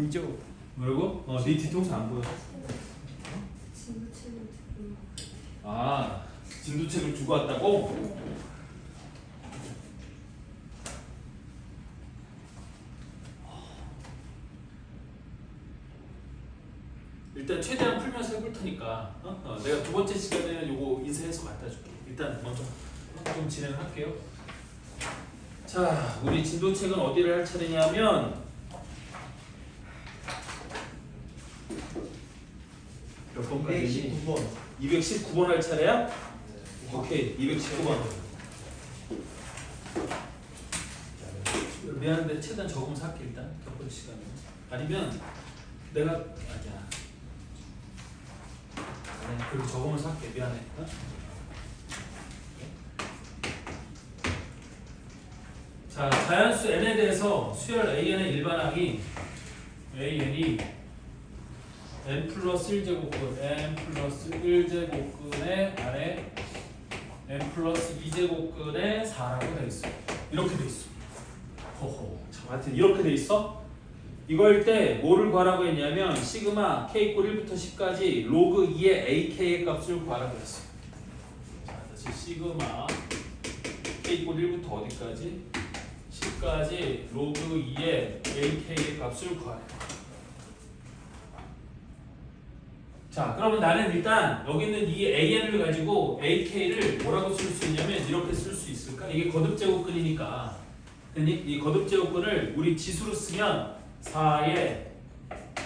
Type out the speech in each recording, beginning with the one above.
보이죠? 뭐라고? 네 뒤통수 안 보여. 진도책을 듣고 아, 진도책을 주고 왔다고? 일단 최대한 풀면서 해볼 테니까 내가 두 번째 시간에는 요거 인쇄해서 갖다 줄게. 일단 먼저 좀 진행할게요. 자, 우리 진도책은 어디를 할 차례냐면 몇 번까지? 219번. 219번 할 차례야? 오케이, 219번. 미안한데 최대한 적으면서 할게 일단 첫 번째 시간에. 아니면 내가 아니야. 그렇게 적으면서 할게. 미안해. 자, 자연수 n에 대해서 수열 an의 일반항이 an이 n 플러스 1제곱근 n 플러스 1제곱근의 아래 n 플러스 2제곱근의 4라고 돼 있어. 이렇게 돼 있어. 호호. 자, 하여튼 이렇게 돼 있어. 이거일 때 뭐를 구하라고 했냐면 시그마 k 꼴 1부터 10까지 로그 2의 ak의 값을 구하라고 했어. 자, 다시 시그마 k 꼴 1부터 어디까지? 10까지 로그 2의 ak의 값을 구하래. 자, 그러면 나는 일단 여기 있는 이 an을 가지고 ak를 뭐라고 쓸 수 있냐면 이렇게 쓸 수 있을까? 이게 거듭제곱근이니까 이 거듭제곱근을 우리 지수로 쓰면 4의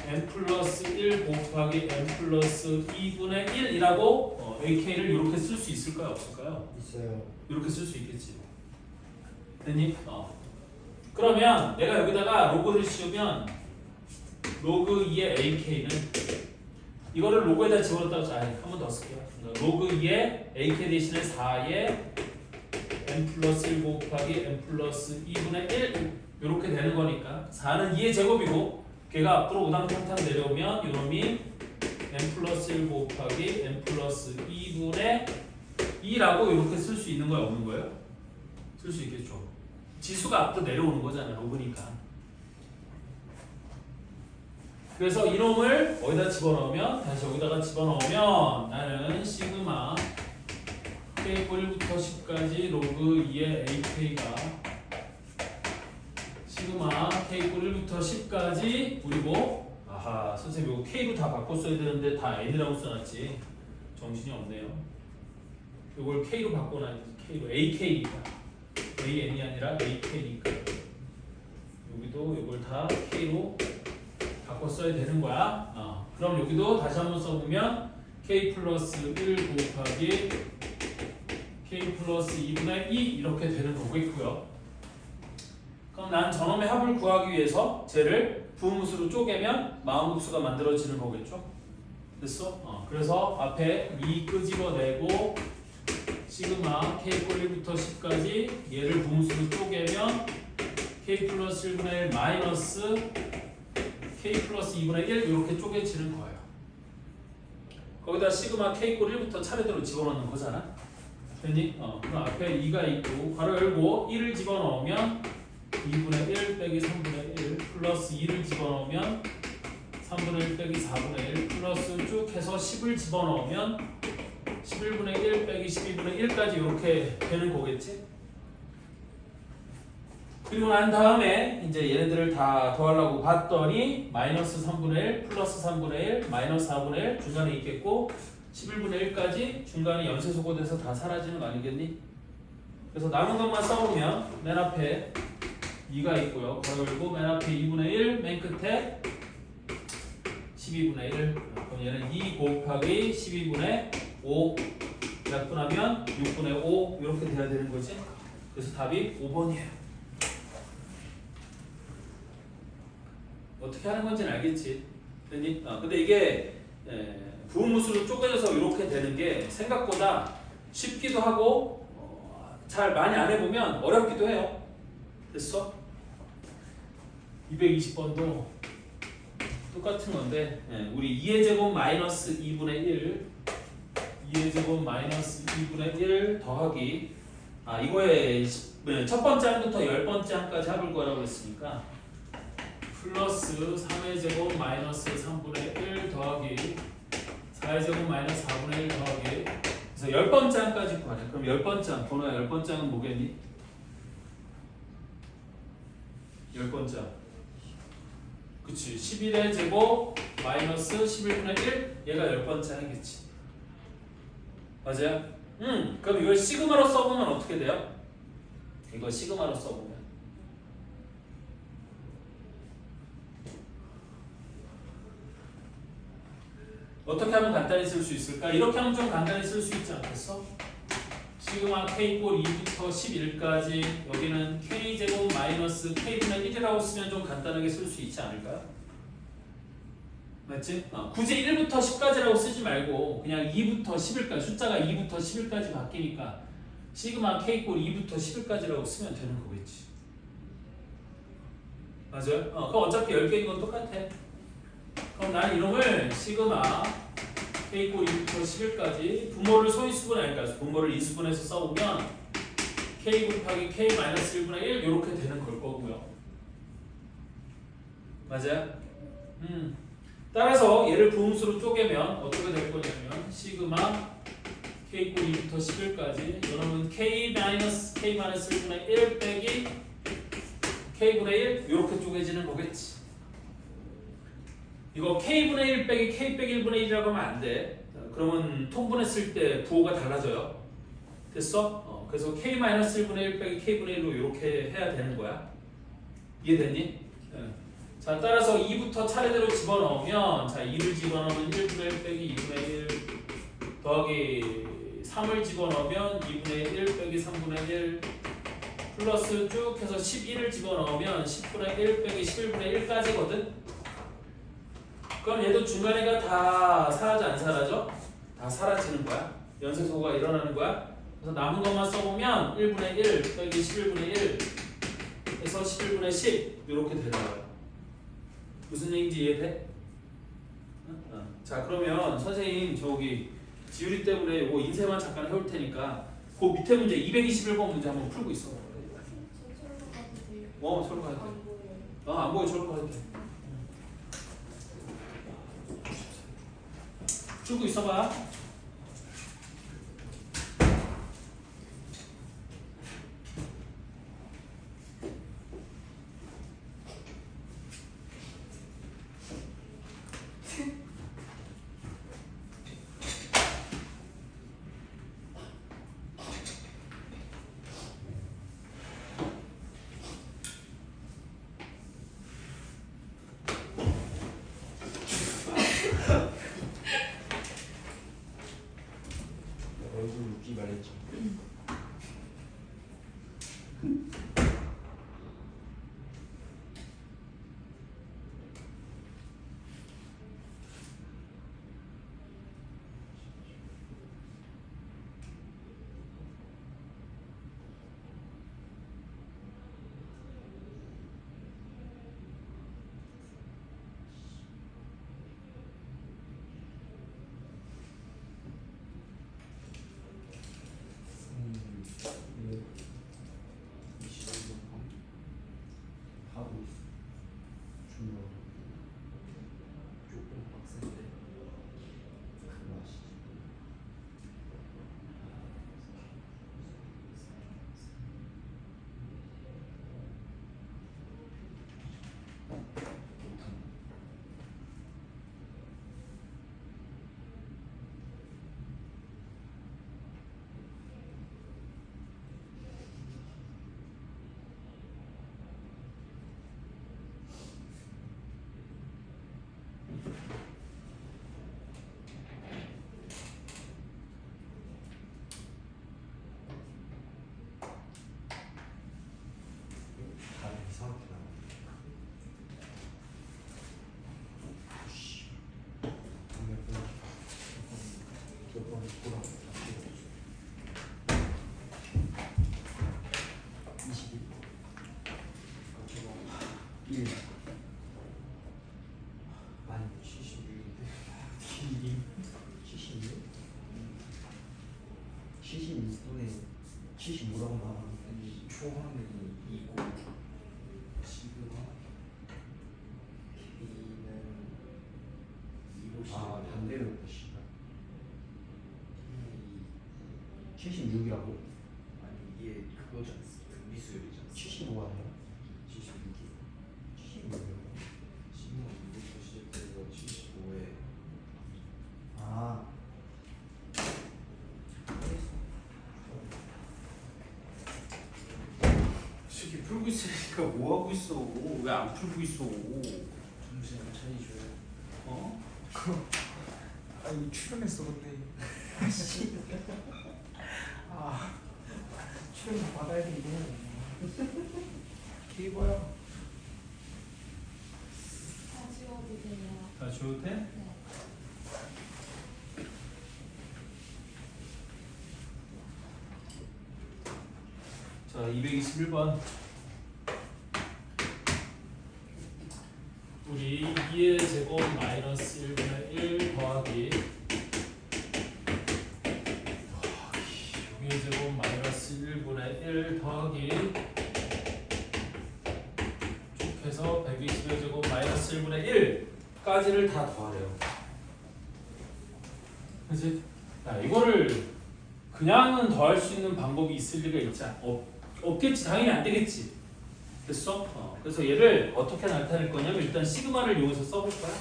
n 플러스 1 곱하기 n 플러스 2분의 1이라고 ak를 이렇게 쓸 수 있을까요? 없을까요? 있어요. 이렇게 쓸 수 있겠지. 됐니? 그러면 내가 여기다가 로그를 씌우면 로그 2의 ak는 이거를 로그에다 집어넣었다고 한 번 더 쓸게요. 로그 2의 ak 대신에 4의 n 플러스 1 곱하기 n 플러스 2분의 1 이렇게 되는 거니까 4는 2의 제곱이고 걔가 앞으로 우당탕탕 내려오면 이놈이 n 플러스 1 곱하기 n 플러스 2분의 2라고 이렇게 쓸 수 있는 거야 없는 거예요? 쓸 수 있겠죠. 지수가 앞으로 내려오는 거잖아 로그니까. 그래서 이놈을 어디다 집어넣으면 다시 여기다가 집어넣으면 나는 시그마 k 꼴 1부터 10까지 로그 2의 ak가 시그마 k 꼴 1부터 10까지 그리고 아하 선생님 이거 k로 다 바꿨어야 되는데 다 n이라고 써놨지. 정신이 없네요. 이걸 k로 바꿔놔야지. k로 ak니까 an이 아니라 ak니까 여기도 이걸 다 k로 바꿔 써야 되는 거야. 그럼 여기도 다시 한번 써보면 k 플러스 1 곱하기 k 플러스 2분의 2 이렇게 되는 거겠고요. 그럼 난 저놈의 합을 구하기 위해서 쟤를 부음수로 쪼개면 마음급수가 만들어지는 거겠죠. 됐어? 그래서 앞에 2 끄집어내고 시그마 k 꼴 1부터 10까지 얘를 부음수로 쪼개면 k 플러스 1분의 1 마이너스 k 플러스 2분의 1 이렇게 쪼개지는 거예요. 거기다 시그마 k 꼴 1부터 차례대로 집어넣는 거잖아. 됐니? 그럼 앞에 2가 있고 괄호 열고 1을 집어넣으면 2분의 1 빼기 3분의 1 플러스 2를 집어넣으면 3분의 1 빼기 4분의 1 플러스 쭉 해서 10을 집어넣으면 11분의 1 빼기 12분의 1까지 이렇게 되는 거겠지? 그리고 난 다음에 이제 얘네들을 다 더하려고 봤더니 마이너스 3분의 1 플러스 3분의 1 마이너스 4분의 1 중간에 있겠고 11분의 1까지 중간에 연쇄소거돼서 다 사라지는 거 아니겠니? 그래서 남은 것만 써보면 맨 앞에 2가 있고요. 그리고 맨 앞에 2분의 1 맨 끝에 12분의 1 그럼 얘는 2 곱하기 12분의 5 약분하면 6분의 5 이렇게 돼야 되는 거지. 그래서 답이 5번이에요. 어떻게 하는 건지는 알겠지. 근데 이게 부음무수로 쪼개져서 이렇게 되는 게 생각보다 쉽기도 하고 잘 많이 안 해보면 어렵기도 해요. 됐어? 220번도 똑같은 건데 우리 2의 제곱 마이너스 2분의 1 2의 제곱 마이너스 2분의 1 더하기 이거에 첫 번째 항부터 10번째 항까지 합을 구하라고 했으니까 플러스 3의 제곱 마이너스 3분의 1 더하기 4의 제곱 마이너스 4분의 1 더하기 그래서 10번째 항까지 구하래. 그럼 10번째 항, 번호야 10번째 항은 뭐겠니? 10번째 항. 그치. 11의 제곱 마이너스 11분의 1 얘가 10번째 항이겠지. 맞아요? 그럼 이걸 시그마로 써보면 어떻게 돼요? 이거 시그마로 써보면 어떻게 하면 간단히 쓸 수 있을까? 이렇게 하면 좀 간단히 쓸 수 있지 않겠어? 시그마 k 꼴 2부터 11까지 여기는 k제곱 마이너스 k분의 1이라고 쓰면 좀 간단하게 쓸 수 있지 않을까요? 맞지? 굳이 1부터 10까지라고 쓰지 말고 그냥 2부터 11까지 숫자가 2부터 11까지 바뀌니까 시그마 k 꼴 2부터 11까지라고 쓰면 되는 거겠지. 맞아요? 그럼 어차피 10개인 건 똑같아. 그럼 난 이놈을 시그마 k 꼴 2부터 11까지 분모를 소인수분 아닐까? 분모를 인수분해서 써보면 k 곱하기 k 마이너스 1분의 1 이렇게 되는 걸 거고요. 맞아요? 따라서 얘를 부음수로 쪼개면 어떻게 될 거냐면 시그마 k 꼴 2부터 11까지 이놈은 k 마이너스 1분의 1 빼기 k분의 1 이렇게 쪼개지는 거겠지. 이거 k분의 1 빼기 k 빼기 1분의 1이라고 하면 안 돼. 그러면 통분했을 때 부호가 달라져요. 됐어? 그래서 k 마이너스 1분의 1 빼기 k분의 1로 이렇게 해야 되는 거야. 이해됐니? 자, 따라서 2부터 차례대로 집어넣으면 자 2를 집어넣으면 1분의 1 빼기 2분의 1 더하기 3을 집어넣으면 2분의 1 빼기 3분의 1 플러스 쭉 해서 11을 집어넣으면 10분의 1 빼기 11분의 1까지거든. 그럼 얘도 중간에가 다 사라져 안 사라져? 다 사라지는 거야. 연쇄소가 일어나는 거야. 그래서 남은 것만 써보면 1분의 1 빼기 11분의 1 해서 11분의 10 이렇게 되는 거야. 무슨 얘기인지 이해돼? 자, 그러면 선생님 저기 지우리 때문에 이거 인쇄만 잠깐 해올 테니까 그 밑에 문제 221번 문제 한번 풀고 있어. 저로 가야 돼. 안 보여. 저로 가야 돼. 풀고 있어봐. 얼굴 웃기 말했죠. 하고 있어. 중요하고 조금 빡센데 그 맛이. 다 이상하게 나와. 몇 번 돌아. 21. 1. 아니 76인데 76? 76분에 75라고 나왔는데 초반에 2고 시그마 안 되는 거 씨발. 76이라고? 아니 이게 그거지 않습니까? 미수열이지 않습니까? 75가 아니야? 76이 76이라고? 16부터 시작해서 75에 아. 새끼 풀고 있으니까 뭐 하고 있어? 왜 안 풀고 있어? 정신 안 차리셔야 어? 아 이거 출연했어 근데 아씨 아 출연 받아야 돼 이거 개이버야 다 지워주세요. 다 줘도 돼? 네. 자, 221번. 우리 2의 제곱 마이너스 1분의 1 더하기 6의 제곱 마이너스 1분의 1 더하기 쭉 해서 120의 제곱 마이너스 1분의 1까지를 다 더하래요. 그치? 야, 이거를 그냥은 더할 수 있는 방법이 있을 리가 있지 없겠지. 당연히 안 되겠지. 됐어? 그래서 얘를 어떻게 나타낼 거냐면 일단 시그마를 이용해서 써볼 거야.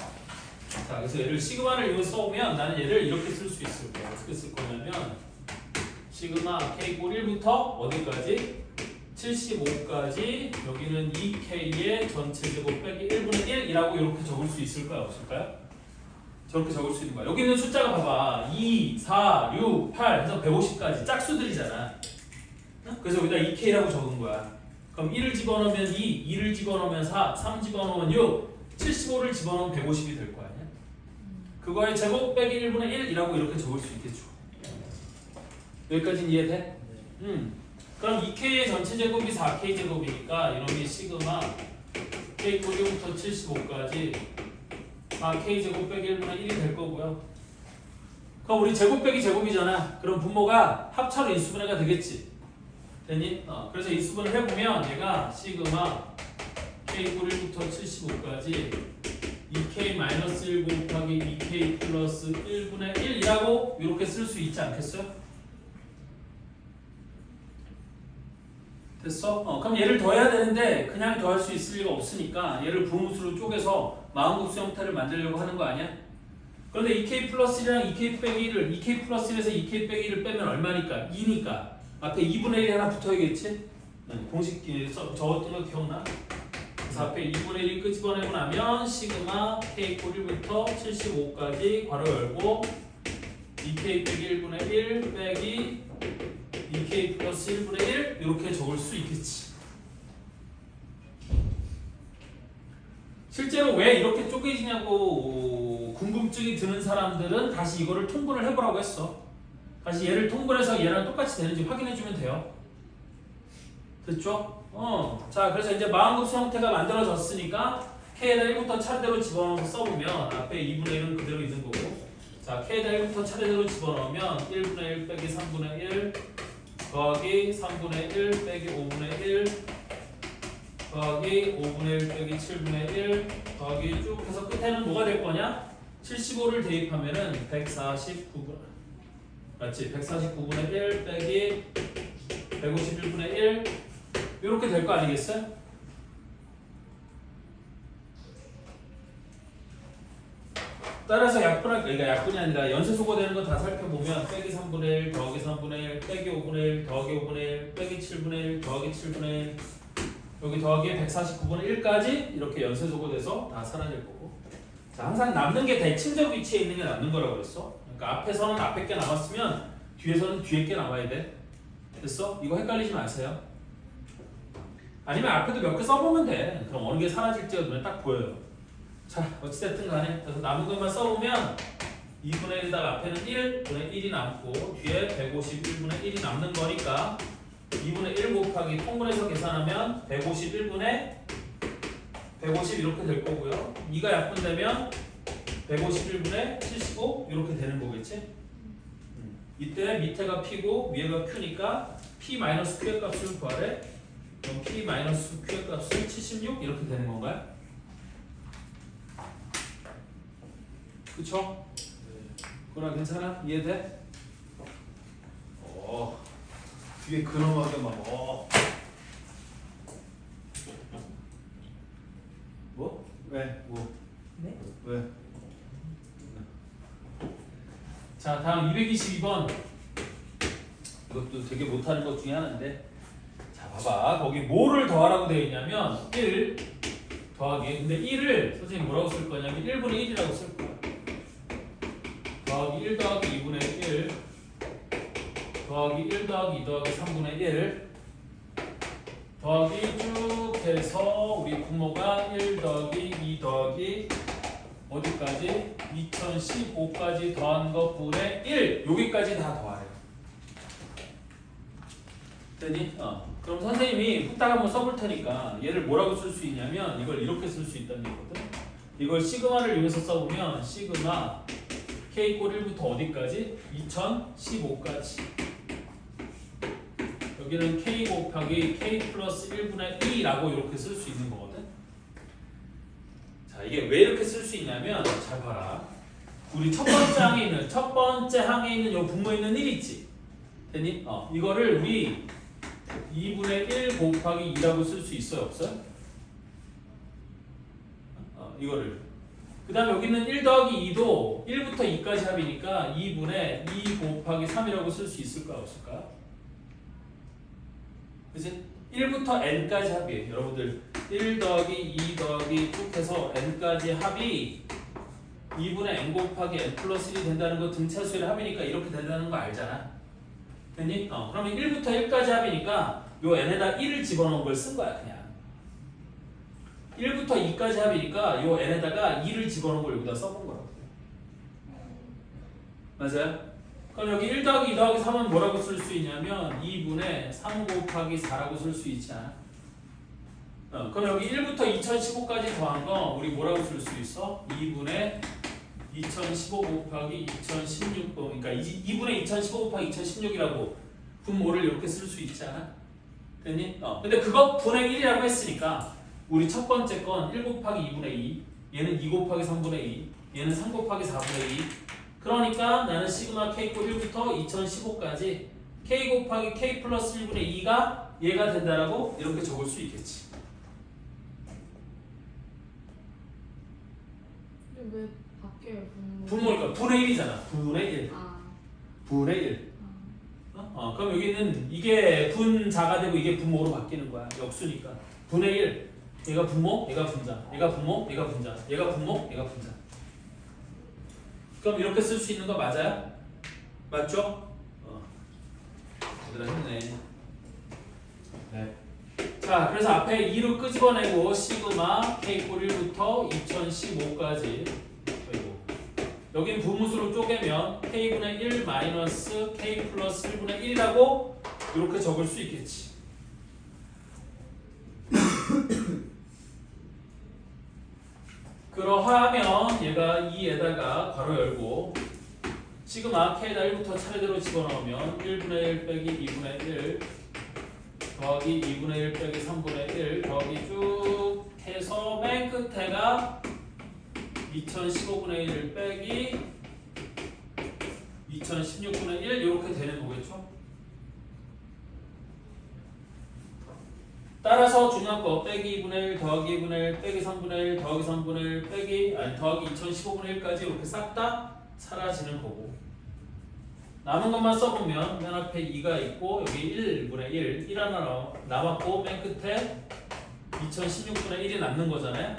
자, 그래서 얘를 시그마를 이용해서 써보면 나는 얘를 이렇게 쓸 수 있을 거야. 어떻게 쓸 거냐면 시그마 K골 1부터 어디까지? 75까지 여기는 2K의 전체 제곱 빼기 1분의 1이라고 이렇게 적을 수 있을까요? 없을까요? 저렇게 적을 수 있는 거야. 여기 있는 숫자가 봐봐. 2, 4, 6, 8 해서 150까지 짝수들이잖아. 그래서 여기다 2K라고 적은 거야. 그럼 1을 집어넣으면 2, 2를 집어넣으면 4, 3 집어넣으면 6, 75를 집어넣으면 150이 될 거 아니야? 그거의 제곱 빼기 1분의 1이라고 이렇게 적을 수 있겠죠. 여기까지는 이해돼? 그럼 2K의 전체 제곱이 4K 제곱이니까 이놈이 시그마 K 고기부터 75까지 4K 제곱 빼기 1분의 1이 될 거고요. 그럼 우리 제곱 빼기 제곱이잖아. 그럼 분모가 합차로 인수분해가 되겠지. 되니? 그래서 인수분해 해보면 얘가 시그마 K 1부터 75까지 2K-1 곱하기 2K 플러스 1분의 1이라고 이렇게 쓸 수 있지 않겠어요? 됐어? 그럼 얘를 더해야 되는데 그냥 더할 수 있을 리가 없으니까 얘를 부호수로 쪼개서 마음급수 형태를 만들려고 하는 거 아니야? 그런데 2K 플러스 1이랑 2K 빼기 1을 2K 플러스 1에서 2K 빼기 1을 빼면 얼마니까? 2니까 앞에 2분의 1이 하나 붙어야겠지? 공식 적었던 거 기억나? 그래서 앞에 2분의 1이 끄집어내고 나면 시그마 K 꼴 1부터 75까지 괄호 열고 2K 빼기 1분의 1 빼기 2K 플러스 1분의 1 이렇게 적을 수 있겠지. 실제로 왜 이렇게 쪼개지냐고 궁금증이 드는 사람들은 다시 이거를 통분을 해보라고 했어. 다시 얘를 통분해서 얘랑 똑같이 되는지 확인해주면 돼요. 됐죠? 자, 그래서 이제 마음급수 형태가 만들어졌으니까 K에다 1부터 차례대로 집어넣어서 써보면 앞에 2분의 1은 그대로 있는 거고 자, K에다 1부터 차례대로 집어넣으면 1분의 1 빼기 3분의 1 더하기 3분의 1 빼기 5분의 1 더하기 5분의 1 빼기 7분의 1 더하기 쭉 해서 끝에는 뭐가 될 거냐? 75를 대입하면은 149분 맞지? 149분의 1 빼기 151분의 1 이렇게 될 거 아니겠어요? 따라서 그러니까 약분이 아니라 연쇄소거되는 거 다 살펴보면 빼기 3분의 1 더하기 3분의 1 빼기 5분의 1 더하기 5분의 1 빼기 7분의 1 더하기 7분의 1 여기 더하기 149분의 1까지 이렇게 연쇄소거돼서 다 사라질 거고 자, 항상 남는 게 대칭적 위치에 있는 게 남는 거라고 그랬어. 그러니까 앞에서는 앞에 게 남았으면 뒤에서는 뒤에 게 남아야 돼. 됐어? 이거 헷갈리지 마세요. 아니면 앞에도 몇 개 써보면 돼. 그럼 어느 게 사라질지가 눈에 딱 보여요. 자, 어찌됐든 간에 그래서 남은 것만 써보면 2분의 1에다가 앞에는 1분의 1이 남고 뒤에 151분의 1이 남는 거니까 2분의 1 곱하기 통분해서 계산하면 151분의 150 이렇게 될 거고요. 2가 약분되면 151분의 75 이렇게 되는 거겠지? 이때 밑에가 P고 위에가 Q니까 P-Q의 값을 구하래. 그럼 P-Q의 값은 76 이렇게 되는 건가요? 그쵸? 그거나 괜찮아? 이해돼? 뒤에 근엄하게 막 뭐? 왜? 뭐? 네? 왜? 자, 다음 222번. 이것도 되게 못하는 것 중에 하나인데. 자, 봐봐. 거기 뭐를 더하라고 되어 있냐면 1 더하기. 근데 1을 선생님 뭐라고 쓸 거냐면 1분의 1이라고 쓸 거야. 더하기 1 더하기 2분의 1 더하기 1 더하기 2 더하기 3분의 1 더하기 쭉 해서 우리 분모가 1 더하기 2 더하기 어디까지? 2015까지 더한 것분의 1 여기까지 다 더하래요. 됐니? 그럼 선생님이 후딱 한번 써볼 테니까 얘를 뭐라고 쓸 수 있냐면 이걸 이렇게 쓸 수 있다는 얘기거든. 이걸 시그마를 이용해서 써보면 시그마 k 꼴 1부터 어디까지? 2015까지. 여기는 k 곱하기 k 플러스 1분의 2라고 이렇게 쓸 수 있는 거거든. 자, 이게 왜 이렇게 쓸 수 있냐면 잘 봐라. 우리 첫 번째 항에 있는 요 분모에 있는 1 있지. 됐니? 이거를 우리 2분의 1 곱하기 2라고 쓸 수 있어요, 없어요? 이거를. 그 다음에 여기는 1 더하기 2도 1부터 2까지 합이니까 2분의 2 곱하기 3이라고 쓸 수 있을까, 없을까? 그치? 1부터 n까지 합이에요. 여러분들 1 더하기 2 더하기 쭉 해서 n까지 합이 2분의 n 곱하기 n 플러스 1이 된다는 거 등차수의 합이니까 이렇게 된다는 거 알잖아. 됐니? 그러면 1부터 1까지 합이니까 요 n에다 1을 집어넣은 걸 쓴 거야, 그냥. 1부터 2까지 합이니까 요 n에다가 2를 집어넣은 걸 여기다 써본 거라고. 맞아요? 그럼 여기 1 더하기 2 더하기 3은 뭐라고 쓸 수 있냐면 2분의 3 곱하기 4라고 쓸 수 있지 않아? 그럼 여기 1부터 2015까지 더한 거 우리 뭐라고 쓸 수 있어? 2분의 2015 곱하기 2016, 그러니까 2분의 2015 곱하기 2016이라고 분모를 이렇게 쓸 수 있지 않아? 됐니? 근데 그거 분의 1이라고 했으니까 우리 첫 번째 건 1 곱하기 2분의 2, 얘는 2 곱하기 3분의 2, 얘는 3 곱하기 4분의 2. 그러니까 나는 시그마 k 꼴 1부터 2015까지 k 곱하기 k 플러스 1분의 2가 얘가 된다라고 이렇게 적을 수 있겠지. 근데 왜 바뀌어요 분모? 분모니까 분의 1이잖아. 분의 1. 아. 분의 1. 그럼 여기는 이게 분자가 되고 이게 분모로 바뀌는 거야. 역수니까. 분의 1. 얘가 분모, 얘가 분자. 얘가 분모, 얘가 분자. 얘가 분모, 얘가 분자. 그럼 이렇게 쓸 수 있는 거 맞아요? 맞죠? 얘들아 했네. 네. 자, 그래서 앞에 2로 끄집어내고 시그마 k 꼴 1부터 2015까지 여긴 분무수로 쪼개면 k분의 1 마이너스 k 플러스 1분의 1이라고 이렇게 적을 수 있겠지. 그러하면 얘가 2에다가 괄호 열고 시그마 k에다 1부터 차례대로 집어넣으면 1분의 1 빼기 2분의 1 더하기 2분의 1 빼기 3분의 1 더하기 쭉 해서 맨 끝에가 2015분의 1 빼기 2016분의 1 이렇게 되는 거겠죠? 따라서 중요한 거 빼기 2분의 1 더하기 2분의 1 빼기 3분의 1 더하기 3분의 1 빼기 더하기 2015분의 1까지 이렇게 싹 다 사라지는 거고 남은 것만 써보면 맨 앞에 2가 있고 여기 1분의 1 하나 남았고 맨 끝에 2016분의 1이 남는 거잖아요.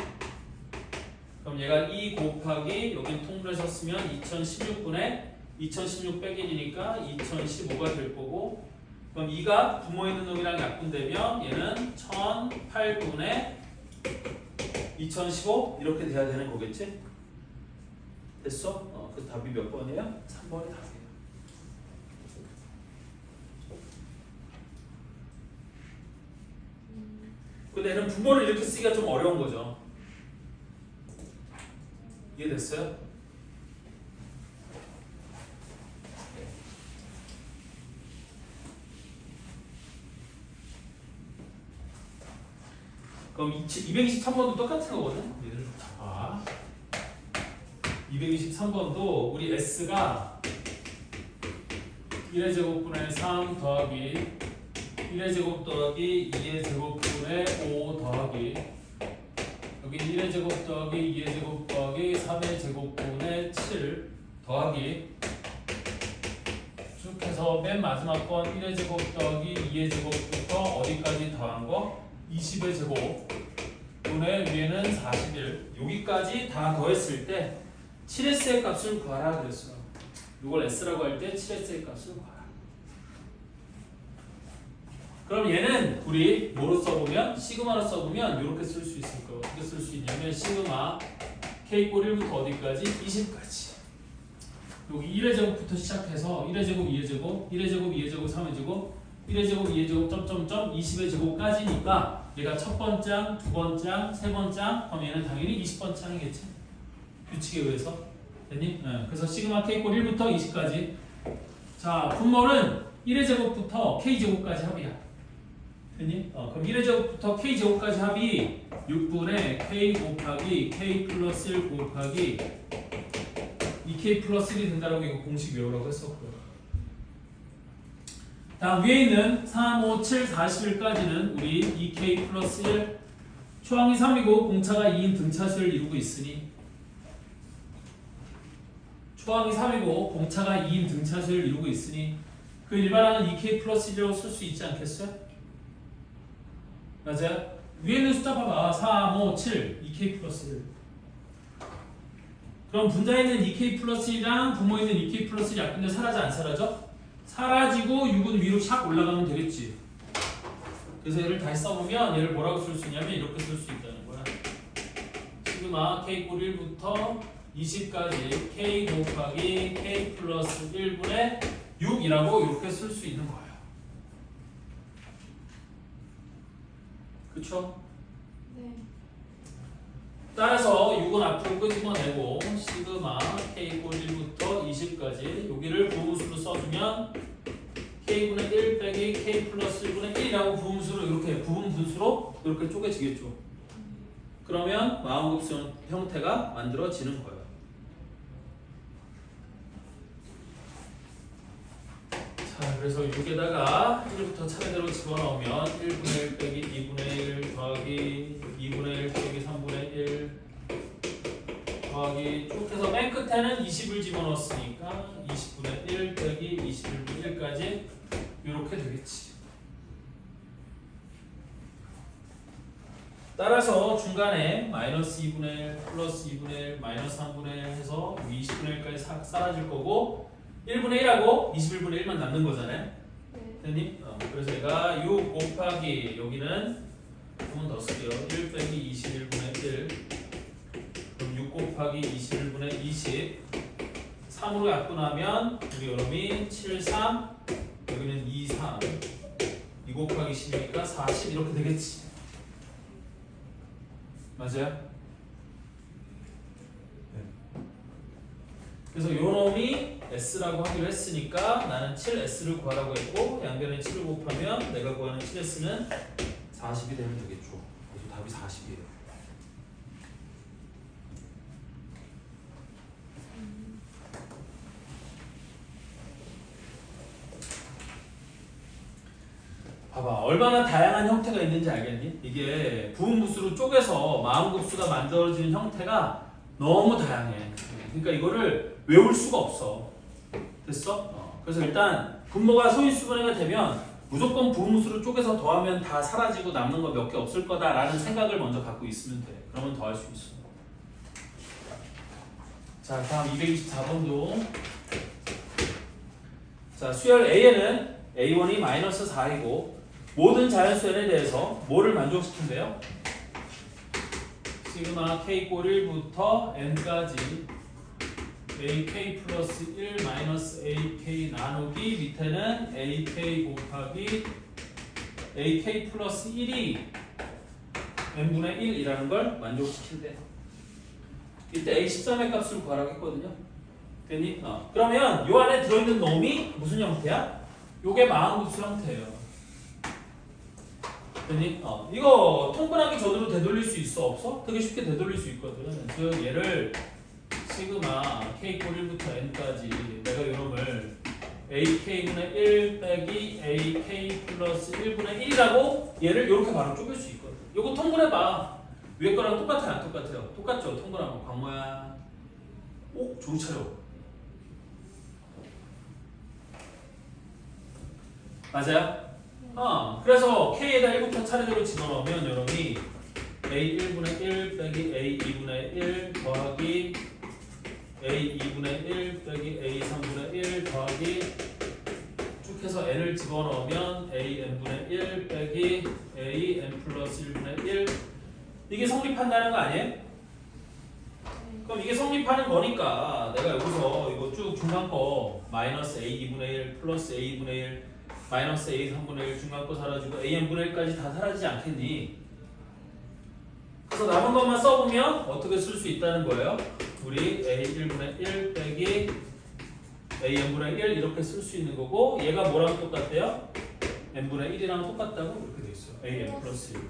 그럼 얘가 2 곱하기 여긴 통분을 썼으면 2016분의 2016 빼기 1이니까 2015가 될 거고 그럼 2가 분모에 있는 놈이랑 약분되면 얘는 1008분의 2015 이렇게 돼야 되는 거겠지? 됐어? 그 답이 몇 번이에요? 3번이 답이에요. 근데 얘는 분모를 이렇게 쓰기가 좀 어려운 거죠. 이해됐어요? 그럼 223번도 똑같은 거거든? 얘들 봐. 223번도 우리 S가 1의 제곱분의 3 더하기 1의 제곱 더하기 2의 제곱분의 5 더하기 여기 1의 제곱 더하기 2의 제곱 더하기 3의 제곱분의 7 더하기 쭉 해서 맨 마지막 건 1의 제곱 더하기 2의 제곱부터 어디까지 더한 거? 20의 제곱 분의 위에는 41 여기까지 다 더했을 때 7S의 값을 구하라 그랬어. 이걸 S라고 할 때 7S의 값을 구하라. 그럼 얘는 우리 뭐로 써보면 시그마로 써보면 이렇게 쓸 수 있을 거예요. 어떻게 쓸 수 있냐면 시그마 K꼴 1부터 어디까지? 20까지. 여기 1의 제곱부터 시작해서 1의 제곱, 2의 제곱, 1의 제곱, 2의 제곱, 3의 제곱, 1의 제곱, 2의 제곱, 점점점 20의 제곱까지니까 얘가 첫 번장, 두 번장, 세 번장 그럼 얘는 당연히 20번장이겠지. 규칙에 의해서. 됐니? 네. 그래서 시그마 K꼴 1부터 20까지. 자, 분모는 1의 제곱부터 K제곱까지 합이야. 됐니? 그럼 1의 제곱부터 K제곱까지 합이 6분의 K 곱하기 K 플러스 1 곱하기 2K 플러스 1이 된다라고 이거 공식 외우라고 했었고요. 다음 위에 있는 3, 5, 7, 41까지는 우리 2K 플러스 1 초항이 3이고 공차가 2인 등차수를 이루고 있으니 초항이 3이고 공차가 2인 등차수를 이루고 있으니 그 일반항은 2K 플러스 1이라고 쓸 수 있지 않겠어요? 맞아요? 위에 있는 숫자 봐봐. 3, 5, 7, 2K 플러스 1 그럼 분자에 있는 2K 플러스 1이랑 분모에 있는 2K 플러스 1이 근데 사라져 안 사라져? 사라지고 6은 위로 샥 올라가면 되겠지. 그래서 얘를 다시 써보면 얘를 뭐라고 쓸 수 있냐면 이렇게 쓸 수 있다는 거야. 시그마 K꼴 1부터 20까지 K 곱하기 K 플러스 1분의 6이라고 이렇게 쓸 수 있는 거예요. 그쵸? 네. 따라서 6은 앞으로 끄집어내고 시그마 K꼴 1부터 20까지 여기를 부분수로 써주면 K분의 1 빼기 K 플러스 1분의 1이라고 부분수로 이렇게 부분 분수로 이렇게 쪼개지겠죠. 그러면 마음급수 형태가 만들어지는 거예요. 자, 그래서 여기에다가 1부터 차례대로 집어넣으면 1분의 1 빼기 2분의 1 더하기 2분의 1 빼기 3분의 1 더하기 쭉 해서 맨 끝에는 20을 집어넣었으니까 20분의 1 빼기 21분의 1까지 이렇게 되겠지. 따라서 중간에 마이너스 2분의 1 플러스 2분의 1 마이너스 3분의 1 해서 20분의 1까지 사라질 거고 1분의 1하고 21분의 1만 남는 거잖아요. 네. 됐니? 그래서 얘가 6 곱하기 여기는 한번 더 쓸게요. 1 빼기 21분의 1 그럼 6 곱하기 21분의 20 3으로 약분하면 우리 여름이 7, 3 여기는 2, 3 2 곱하기 10이니까 40 이렇게 되겠지. 맞아요? 그래서 요 놈이 S라고 하기로 했으니까 나는 7S를 구하라고 했고 양변에 7을 곱하면 내가 구하는 7S는 40이 되면 되겠죠. 그래서 답이 40이에요. 봐봐, 얼마나 다양한 형태가 있는지 알겠니? 이게 부분급수로 쪼개서 마음급수가 만들어지는 형태가 너무 다양해. 그러니까 이거를 외울 수가 없어. 됐어? 그래서 일단 분모가 소인수분해가 되면 무조건 부분수로 쪼개서 더하면 다 사라지고 남는 거 몇 개 없을 거다라는 생각을 먼저 갖고 있으면 돼. 그러면 더할 수 있어. 자, 다음 224번도 자, 수열 A에는 A1이 마이너스 4이고 모든 자연수 n에 대해서 뭐를 만족시킨대요? 시그마 K꼴 1부터 n까지 AK 플러스 1 마이너스 AK 나누기 밑에는 AK 곱하기 AK 플러스 1이 n분의 1이라는 걸 만족시킨대. 이때 A13의 값을 구하라고 했거든요. 됐니? 그러면 요 안에 들어있는 놈이 무슨 형태야? 요게 마음급수 형태예요. 됐니? 이거 통분하기 전으로 되돌릴 수 있어? 없어? 되게 쉽게 되돌릴 수 있거든. 즉 얘를 시그마 K꼴 1부터 N까지 내가 이놈을 AK분의 1 빼기 AK 플러스 1분의 1이라고 얘를 이렇게 바로 쪼갤 수 있거든. 요거 통분해봐. 위에 거랑 똑같아요? 안 똑같아요? 똑같죠? 통분하면 광모야. 오? 좋은 차려. 맞아요? 그래서 K에다 1부터 차례대로 집어넣으면 여러분이 A 1분의 1 빼기 A 2분의 1 더하기 A 2분의 1 빼기 A 3분의 1 더하기 쭉 해서 N을 집어넣으면 A N분의 1 빼기 A N 플러스 1분의 1 이게 성립한다는 거 아니에요? 그럼 이게 성립하는 거니까 내가 여기서 이거 쭉 중간 거 마이너스 A 2분의 1 플러스 A 2분의 1 마이너스 A 3분의 1 중간 거 사라지고 A N분의 1까지 다 사라지지 않겠니? 그래서 남은 것만 써보면 어떻게 쓸 수 있다는 거예요? 우리 A 1분의 1 빼기 A N분의 1 이렇게 쓸 수 있는 거고 얘가 뭐랑 똑같대요? N분의 1이랑 똑같다고 이렇게 돼 있어요. A N 플러스 1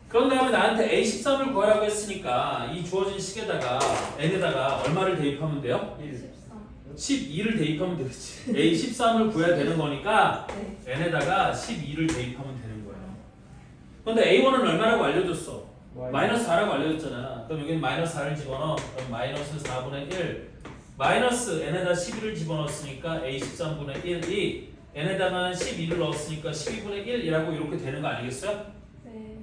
그런 다음에 나한테 A13을 구하라고 했으니까 이 주어진 식에다가 N에다가 얼마를 대입하면 돼요? 13. 12를 대입하면 되겠지. A13을 구해야 되는 거니까 네. N에다가 12를 대입하면 되는 거예요. 그런데 A1은 얼마라고 알려줬어? 마이너스 4라고 알려줬잖아. 그럼 여기는 마이너스 4를 집어넣어. 그럼 마이너스 4분의 1 마이너스 N에다 12를 집어넣었으니까 A13분의 1이 N에다가 12를 넣었으니까 12분의 1이라고 이렇게 되는 거 아니겠어요? 네.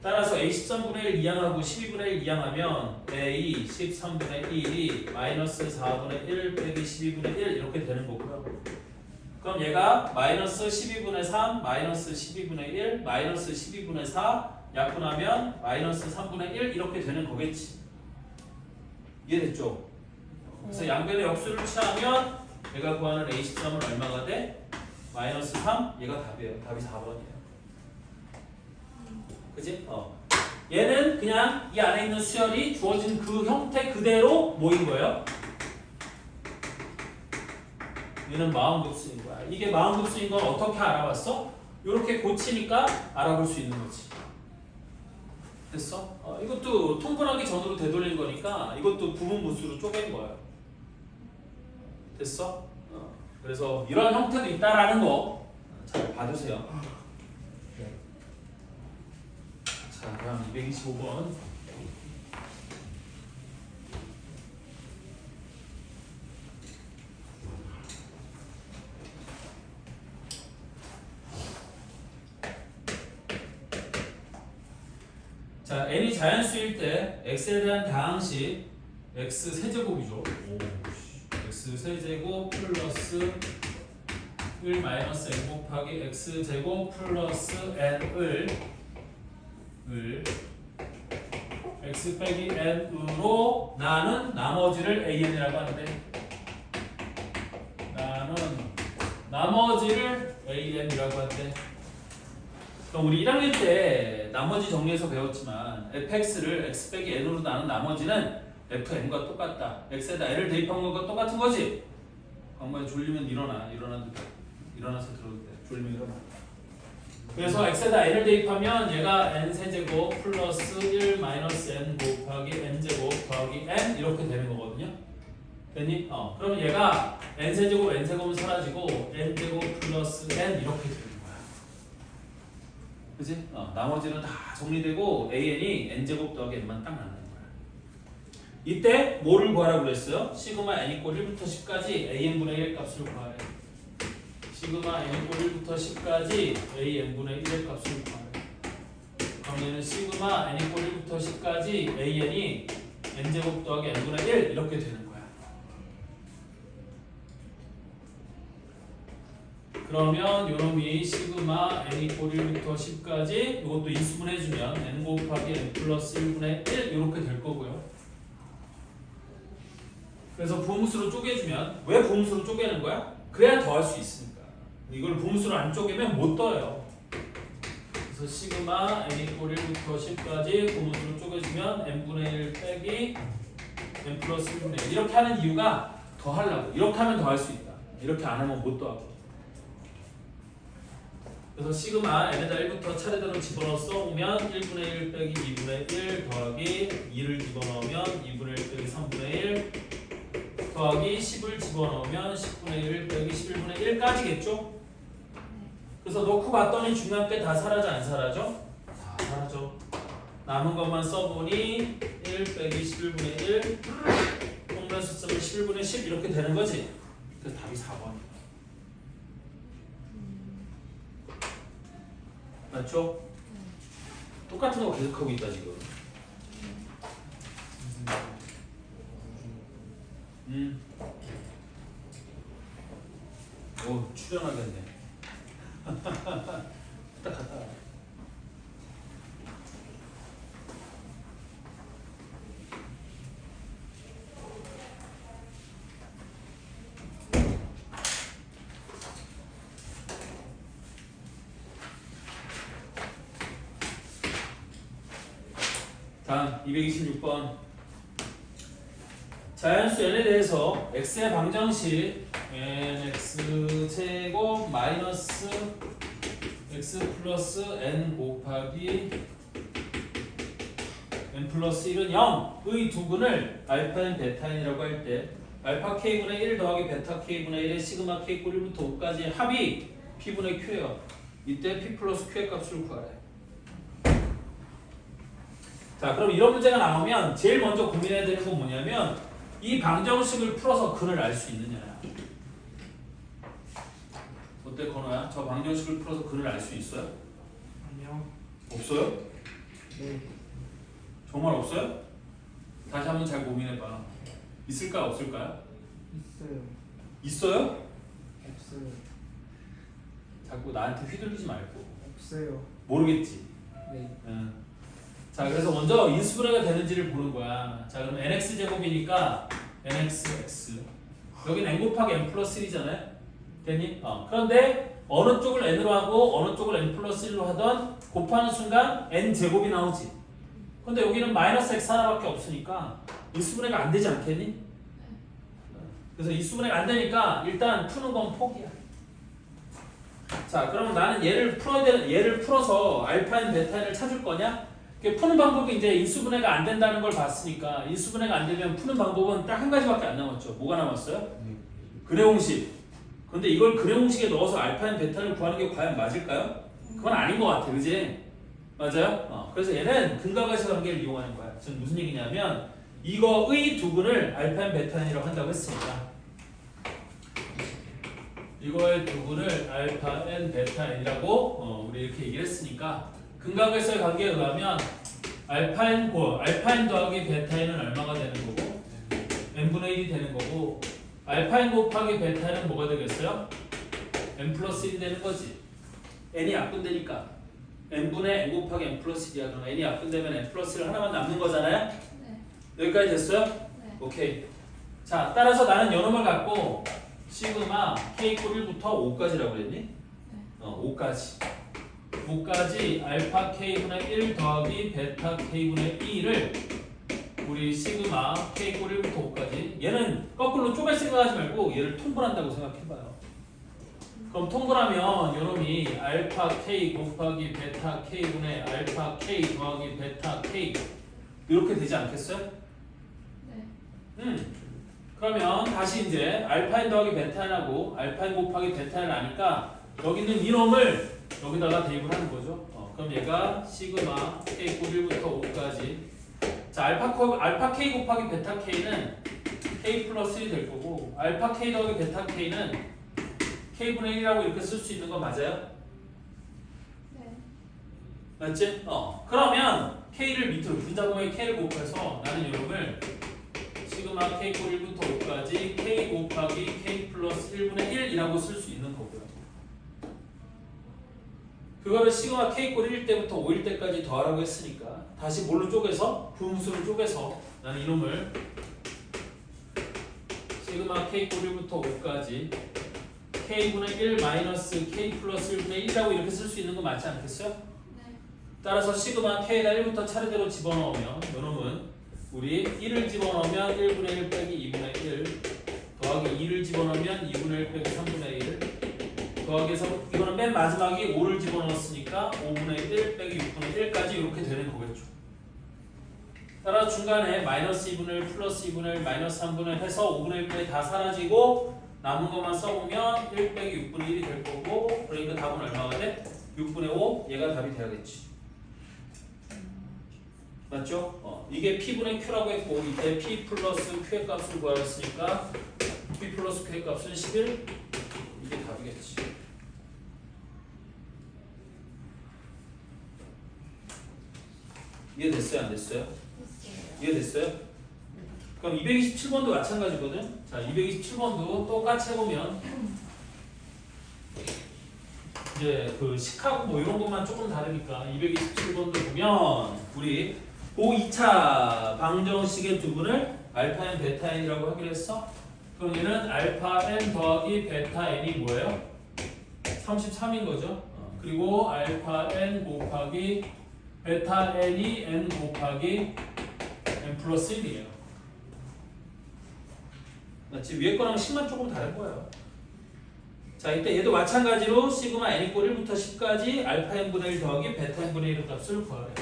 따라서 A13분의 1 이항하고 12분의 1 이항하면 A 13분의 1이 마이너스 4분의 1 빼기 12분의 1 이렇게 되는 거고요. 그럼 얘가 마이너스 12분의 3 마이너스 12분의 1 마이너스 12분의 4 약분하면 마이너스 3분의 1 이렇게 되는 거겠지. 이해됐죠? 그래서 양변의 역수를 취하면 얘가 구하는 A13은 얼마가 돼? 마이너스 3? 얘가 답이에요. 답이 4번이에요. 그치? 얘는 그냥 이 안에 있는 수열이 주어진 그 형태 그대로 모인 거예요. 얘는 마음급수인 거야. 이게 마음급수인 건 어떻게 알아봤어? 이렇게 고치니까 알아볼 수 있는 거지. 됐어? 이것도 통분하기 전으로 되돌린 거니까 이것도 부분분수로 쪼갠 거예요. 됐어? 그래서 이런 형태도 있다라는 거 잘 봐두세요. 자, 다음 225번. 자, n이 자연수일 때 x에 대한 다항식 x 세제곱이죠. x 세제곱 플러스 1 마이너스 n 곱하기 x 제곱 플러스 n을 x 빼기 n으로 나는 나머지를 an이라고 하는데 나는 나머지를 an이라고 한대. 그럼 우리 1학년 때 나머지 정리해서 배웠지만 fx를 x 빼기 n으로 나눈 나머지는 fn과 똑같다. x에다 n을 대입한 것과 똑같은 거지. 강만에 졸리면 일어나서 들어도 돼. 졸리면 일어나. 그래서 x에다 n을 대입하면 얘가 n 세제곱 플러스 1 마이너스 n 곱하기 n 제곱 더하기 n 이렇게 되는 거거든요. 됐니? 그러면 얘가 n 세제곱 n 세곱은 사라지고 n 제곱 플러스 n 이렇게 되는 거야. 그치? 나머지는 다 정리되고 an이 n제곱 더하기 n만 딱 남는 거야. 이때 뭐를 구하라고 그랬어요? 시그마 n 이꼴 1부터 10까지 an분의 1 값을 구하래. 시그마 n 이꼴 1부터 10까지 an분의 1의 값을 구하래. 그럼 얘는 시그마 n 이꼴 1부터 10까지 an이 n제곱 더하기 n분의 1 이렇게 되는 거야. 그러면 요놈이 시그마 n 이꼴 1부터 10까지 이것도 인수분해주면 n 곱하기 n 플러스 1분의 1 이렇게 될 거고요. 그래서 부음수로 쪼개주면 왜 부음수로 쪼개는 거야? 그래야 더 할 수 있으니까. 이걸 부음수로 안 쪼개면 못 더해요. 그래서 시그마 n 이꼴 1부터 10까지 부음수로 쪼개주면 n분의 1 빼기 n 플러스 1분의 1 이렇게 하는 이유가 더 하려고. 이렇게 하면 더 할 수 있다. 이렇게 안 하면 못 더하고. 그래서 시그마 n에다 1부터 차례대로 집어넣어 써보면 1분의 1 빼기 2분의 1 더하기 2를 집어넣으면 2분의 1 빼기 3분의 1 더하기 10을 집어넣으면 10분의 1 빼기 11분의 1까지겠죠? 그래서 놓고 봤더니 중간 게 다 사라져 안 사라져? 다 사라져. 남은 것만 써보니 1 빼기 11분의 1 통분해서 쓰면 11분의 10 이렇게 되는 거지? 그래서 답이 4번이야. 맞죠? 똑같은 거 계속하고 있다 지금. 오 출연하겠네. 딱 갔다. 다음 226번 자연수 n에 대해서 x의 방정식 nx 제곱 마이너스 x 플러스 n 곱하기 n 플러스 1은 0의 두근을 알파인 베타인이라고 할 때 알파 k분의 1 더하기 베타 k분의 1의 시그마 k 꼴 1부터 5까지 합이 p분의 q예요. 이때 p 플러스 q의 값을 구하래. 자, 그럼 이런 문제가 나오면 제일 먼저 고민해야 되는 건 뭐냐면 이 방정식을 풀어서 근을 알 수 있느냐야. 어때 건호야? 저 방정식을 풀어서 근을 알 수 있어요? 아니요. 없어요? 네. 정말 없어요? 다시 한번 잘 고민해봐. 있을까 없을까요? 있어요. 있어요? 없어요. 자꾸 나한테 휘둘리지 말고. 없어요. 모르겠지? 네. 응. 자, 그래서 먼저 인수분해가 되는지를 보는 거야. 자, 그럼 nx 제곱이니까 nx x 여긴 n 곱하기 n 플러스 1이잖아요. 됐니? 그런데 어느 쪽을 n으로 하고 어느 쪽을 n 플러스 1로 하던 곱하는 순간 n 제곱이 나오지. 근데 여기는 마이너스 x 하나밖에 없으니까 인수분해가 안 되지 않겠니? 그래서 인수분해가 안 되니까 일단 푸는 건 포기야. 자, 그러면 나는 얘를 풀어서 알파인 베타인을 찾을 거냐? 푸는 방법이 이제 인수분해가 안 된다는 걸 봤으니까 인수분해가 안 되면 푸는 방법은 딱 한 가지밖에 안 남았죠. 뭐가 남았어요? 근해공식. 근데 이걸 근해공식에 넣어서 알파인 베타를 구하는 게 과연 맞을까요? 그건 아닌 것 같아, 그지? 맞아요? 그래서 얘는 근과과시 관계를 이용하는 거야. 지금 무슨 얘기냐면 이거의 두근을 알파인 베타인이라고 한다고 했으니까 이거의 두근을 알파 n 베타 n이라고 우리 이렇게 얘기를 했으니까 근각에서의 관계에 의하면 알파인 더하기 베타인은 얼마가 되는 거고 n분의 1이 되는 거고 알파인 곱하기 베타인은 뭐가 되겠어요? n 플러스 1이 되는 거지. n이 약분되니까 n분의 n 곱하기 n 플러스 1이야. 그럼 n이 약분되면 n 플러스 1 하나만 남는 거잖아요? 네. 여기까지 됐어요? 네. 오케이. 자, 따라서 나는 요놈을 갖고 시그마 k 꼴 1부터 5까지라고 그랬니? 5까지. 5까지 알파 k분의 1 더하기 베타 k분의 2를 우리 시그마 k 꼴 1부터 5까지 얘는 거꾸로 쪼갤 생각하지 말고 얘를 통분한다고 생각해봐요. 그럼 통분하면 요놈이 알파 k 곱하기 베타 k분의 알파 k 더하기 베타 k 이렇게 되지 않겠어요? 네. 그러면 다시 이제 알파인 더하기 베타인하고 알파인 곱하기 베타인을 아니까 여기 있는 이놈을 여기다가 대입을 하는 거죠. 그럼 얘가 시그마 k 곱 1부터 5까지. 자, 알파 k 곱하기 베타 k는 k 플러스 1이 될 거고 알파 k 더하기 베타 k는 k분의 1이라고 이렇게 쓸 수 있는 거 맞아요? 네. 맞지? 그러면 k를 밑으로 분자구문에 k를 곱해서 나는 이놈을 시그마 k 곱 1부터 5까지 k 곱하기 k 플러스 1분의 1이라고 쓸 수 있는 거고요. 그거를 시그마 k 꼴 1일 때부터 5일 때까지 더하라고 했으니까 다시 뭘로 쪼개서 부음수를 쪼개서 나는 이놈을 시그마 k 꼴 1부터 5까지 k분의 1 마이너스 k 플러스 1분의 1이라고 이렇게 쓸 수 있는 거 맞지 않겠어요? 네. 따라서 시그마 k에다 1부터 차례대로 집어넣으면 이놈은 우리 1을 집어넣으면 1분의 1 빼기 2분의 1 더하기 2를 집어넣으면 2분의 1 빼기 3분의 1 더하기해서 이거는 맨 마지막이 5를 집어넣었으니까 5분의 1 빼기 6분의 1까지 이렇게 되는 거겠죠. 따라 중간에 마이너스 2분의 1 플러스 2분의 1 마이너스 3분의 1 해서 5분의 1까지 다 사라지고 남은 것만 써보면 1 빼기 6분의 1이 될 거고 그러니까 답은 얼마가 돼? 6분의 5 얘가 답이 돼야겠지. 맞죠? 이게 P분의 Q라고 했고 이때 P 플러스 Q의 값을 구하였으니까 P 플러스 Q의 값은 11 이게 답이겠지. 이해됐어요? 안 됐어요? 됐어요. 이해됐어요? 그럼 227번도 마찬가지거든. 자, 227번도 똑같이 해보면 이제 그 식하고 뭐 이런 것만 조금 다르니까 227번도 보면 우리 고 2차 방정식의 두 분을 알파 n 베타 n이라고 하기로 했어. 그럼 얘는 알파 n 더하기 베타 n이 뭐예요? 33인 거죠. 그리고 알파 n 곱하기 베타 n이 n 곱하기 n 플러스 1이에요. 맞지? 위에 거랑 식만 조금 다른 거예요. 자, 이때 얘도 마찬가지로 시그마 n 이꼴 1부터 10까지 알파 n분의 1 더하기 베타 n분의 1의 값을 구하래요.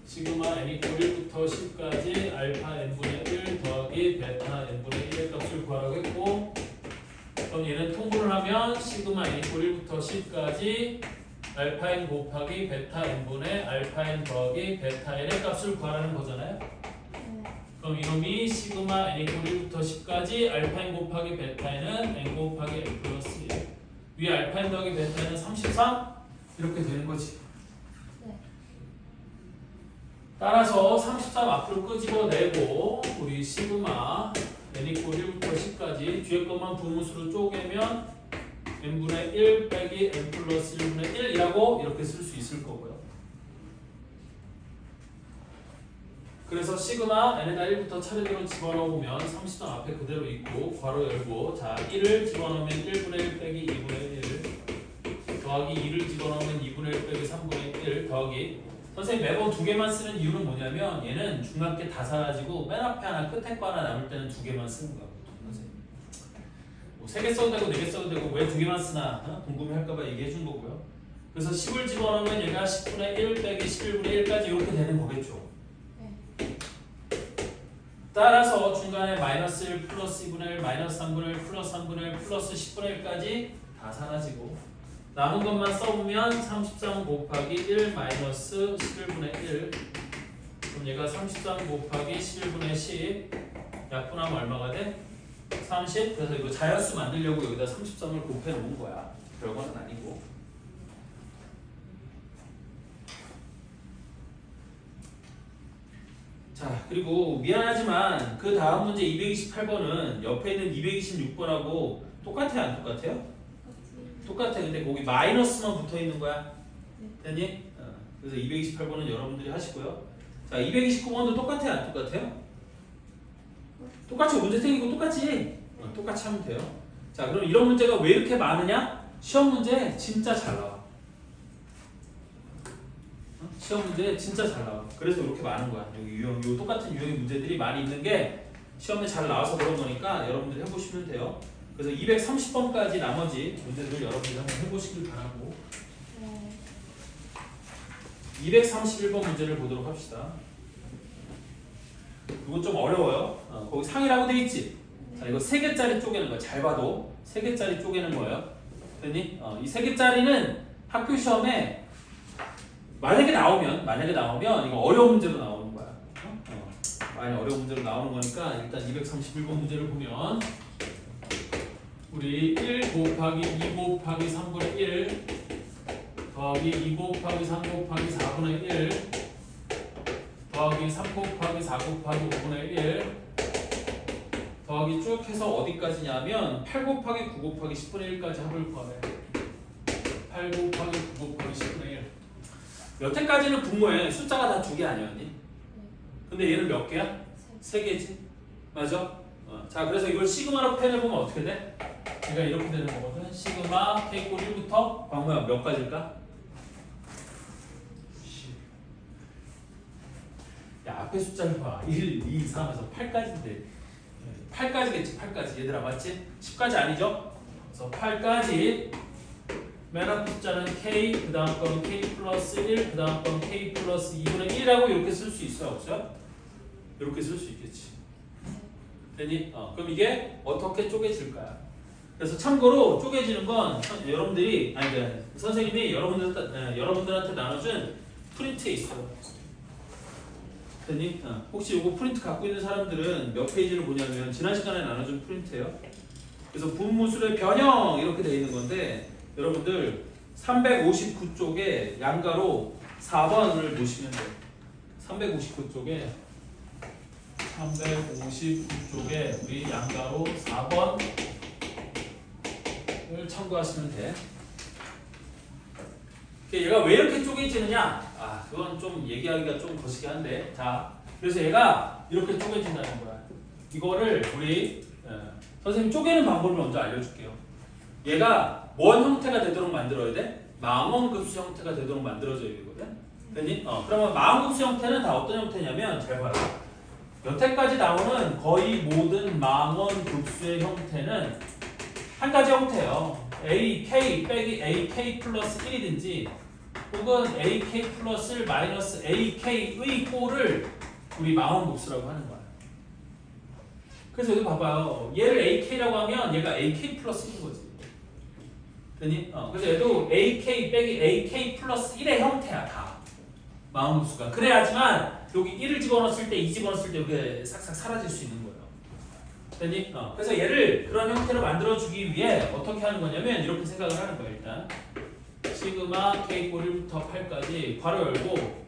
시그마 n 이꼴 1부터 10까지 알파 n분의 1 더하기 베타 n분의 1의 값을 구하라고 했고 그럼 얘는 통분을 하면 시그마 n 이꼴 1부터 10까지 알파 n 곱하기 베타 n분의 알파 n 더하기 베타 n의 값을 구하라는 거잖아요. 네. 그럼 이놈이 시그마 n 이꼴 1부터 10까지 알파 n 곱하기 베타 n은 n 곱하기 n 플러스 1 위에 알파 n 더하기 베타 n은 33 이렇게 되는 거지. 네. 따라서 33 앞으로 끄집어내고 우리 시그마 n 이꼴 1부터 10까지 뒤에 것만 분무수로 쪼개면 n분의 1 빼기 n 플러스 1분의 1이라고 이렇게 쓸 수 있을 거고요. 그래서 시그마 n에다 1부터 차례대로 집어넣으면 33 앞에 그대로 있고 괄호 열고 자 1을 집어넣으면 1분의 1 빼기 2분의 1 더하기 2를 집어넣으면 2분의 1 빼기 3분의 1 더하기 선생님 매번 두 개만 쓰는 이유는 뭐냐면 얘는 중간께 다 사라지고 맨 앞에 하나 끝에 거 하나 남을 때는 두 개만 쓰는 거야. 뭐 3개 써도 되고 4개 써도 되고 왜 두 개만 쓰나 궁금해할까봐 얘기해 준 거고요. 그래서 10을 집어넣으면 얘가 10분의 1 빼기 11분의 1까지 이렇게 되는 거겠죠. 네. 따라서 중간에 마이너스 1 플러스 2분의 1 마이너스 3분의 1 플러스 3분의 1 플러스 10분의 1까지 다 사라지고 남은 것만 써보면 33 곱하기 1 마이너스 11분의 1 그럼 얘가 33 곱하기 11분의 10 약분하면 얼마가 돼? 30 그래서 이거 자연수 만들려고 여기다 33을 곱해 놓은 거야. 별거는 아니고. 자 그리고 미안하지만 그 다음 문제 228번은 옆에 있는 226번하고 똑같아요 안 똑같아요? 같이. 똑같아. 근데 거기 마이너스만 붙어 있는 거야. 네. 됐니? 그래서 228번은 여러분들이 하시고요. 자 229번도 똑같아요 안 똑같아요? 똑같이 문제 생기고 똑같이 똑같이 하면 돼요. 자 그럼 이런 문제가 왜 이렇게 많으냐? 시험 문제 진짜 잘 나와. 시험 문제 진짜 잘 나와. 그래서 이렇게 많은 거야. 여기 요 똑같은 유형의 문제들이 많이 있는 게 시험에 잘 나와서 그런 거니까 여러분들 해보시면 돼요. 그래서 230번까지 나머지 문제들 여러분들 한번 해보시길 바라고 네. 231번 문제를 보도록 합시다. 이건 좀 어려워요. 거기 상이라고 돼 있지? 자, 이거 3개짜리 쪼개는 거야. 잘 봐도 3개짜리 쪼개는 거예요. 됐니? 이 3개짜리는 학교 시험에 만약에 나오면 이거 어려운 문제로 나오는 거야. 많이 어려운 문제로 나오는 거니까 일단 231번 문제를 보면 우리 1 곱하기 2 곱하기 3분의 1 더하기 2 곱하기 3 곱하기 4분의 1 더하기 3 곱하기 4 곱하기 5분의 1 더하기 쭉 해서 어디까지냐면 8 곱하기 9 곱하기 10분의 1까지 합을 구하래. 8 곱하기 9 곱하기 10분의 1 여태까지는 분모에 숫자가 다 2개 아니었니? 근데 얘는 몇 개야? 3개지? 맞아? 자 그래서 이걸 시그마로 표현해보면 어떻게 돼? 얘가 이렇게 되는 거거든. 시그마 k 꼴 1부터 광모야 몇 가지일까? 야 앞에 숫자를 봐. 1, 2, 3에서 8까지인데 8까지겠지 8까지 얘들아 맞지? 10까지 아니죠? 그래서 8까지 맨 앞 숫자는 k, 그 다음 건 k 플러스 1, 그 다음 건 k 플러스 2분의 1이라고 이렇게 쓸 수 있어요? 없어요? 이렇게 쓸 수 있겠지. 되니? 그럼 이게 어떻게 쪼개질까요? 그래서 참고로 쪼개지는 건 여러분들이 선생님이 여러분들한테 나눠준 프린트에 있어요. 되니? 혹시 이거 프린트 갖고 있는 사람들은 몇 페이지를 보냐면 지난 시간에 나눠준 프린트예요. 그래서 분무술의 변형 이렇게 되어 있는 건데 여러분들 359쪽에 양가로 4번을 보시면 돼요. 359쪽에 우리 양가로 4번을 참고하시면 돼. 얘가 왜 이렇게 쪼개지느냐? 그건 좀 얘기하기가 좀 거시기 한데, 자, 그래서 얘가 이렇게 쪼개진다는 거야. 이거를 우리 선생님 쪼개는 방법을 먼저 알려줄게요. 얘가 뭔 형태가 되도록 만들어야 돼? 망원급수 형태가 되도록 만들어져야 되거든. 됐니? 그러면 망원급수 형태는 다 어떤 형태냐면 잘 봐라. 여태까지 나오는 거의 모든 망원급수의 형태는 한 가지 형태예요. AK 빼기 AK 플러스 1이든지 혹은 AK 플러스 1 마이너스 AK의 꼴을 우리 망원급수라고 하는 거야. 그래서 여기 봐봐요. 얘를 AK라고 하면 얘가 AK 플러스 1인 거지. 됐니? 그래서 얘도 AK 빼기 AK 플러스 1의 형태야, 다. 망원급수가. 그래야지만 여기 1을 집어넣었을 때, 2 집어넣었을 때 이렇게 싹싹 사라질 수 있는 거예요. 됐니? 그래서 얘를 그런 형태로 만들어주기 위해 어떻게 하는 거냐면 이렇게 생각을 하는 거예요, 일단. 시그마 K 꼴 1부터 8까지 괄호 열고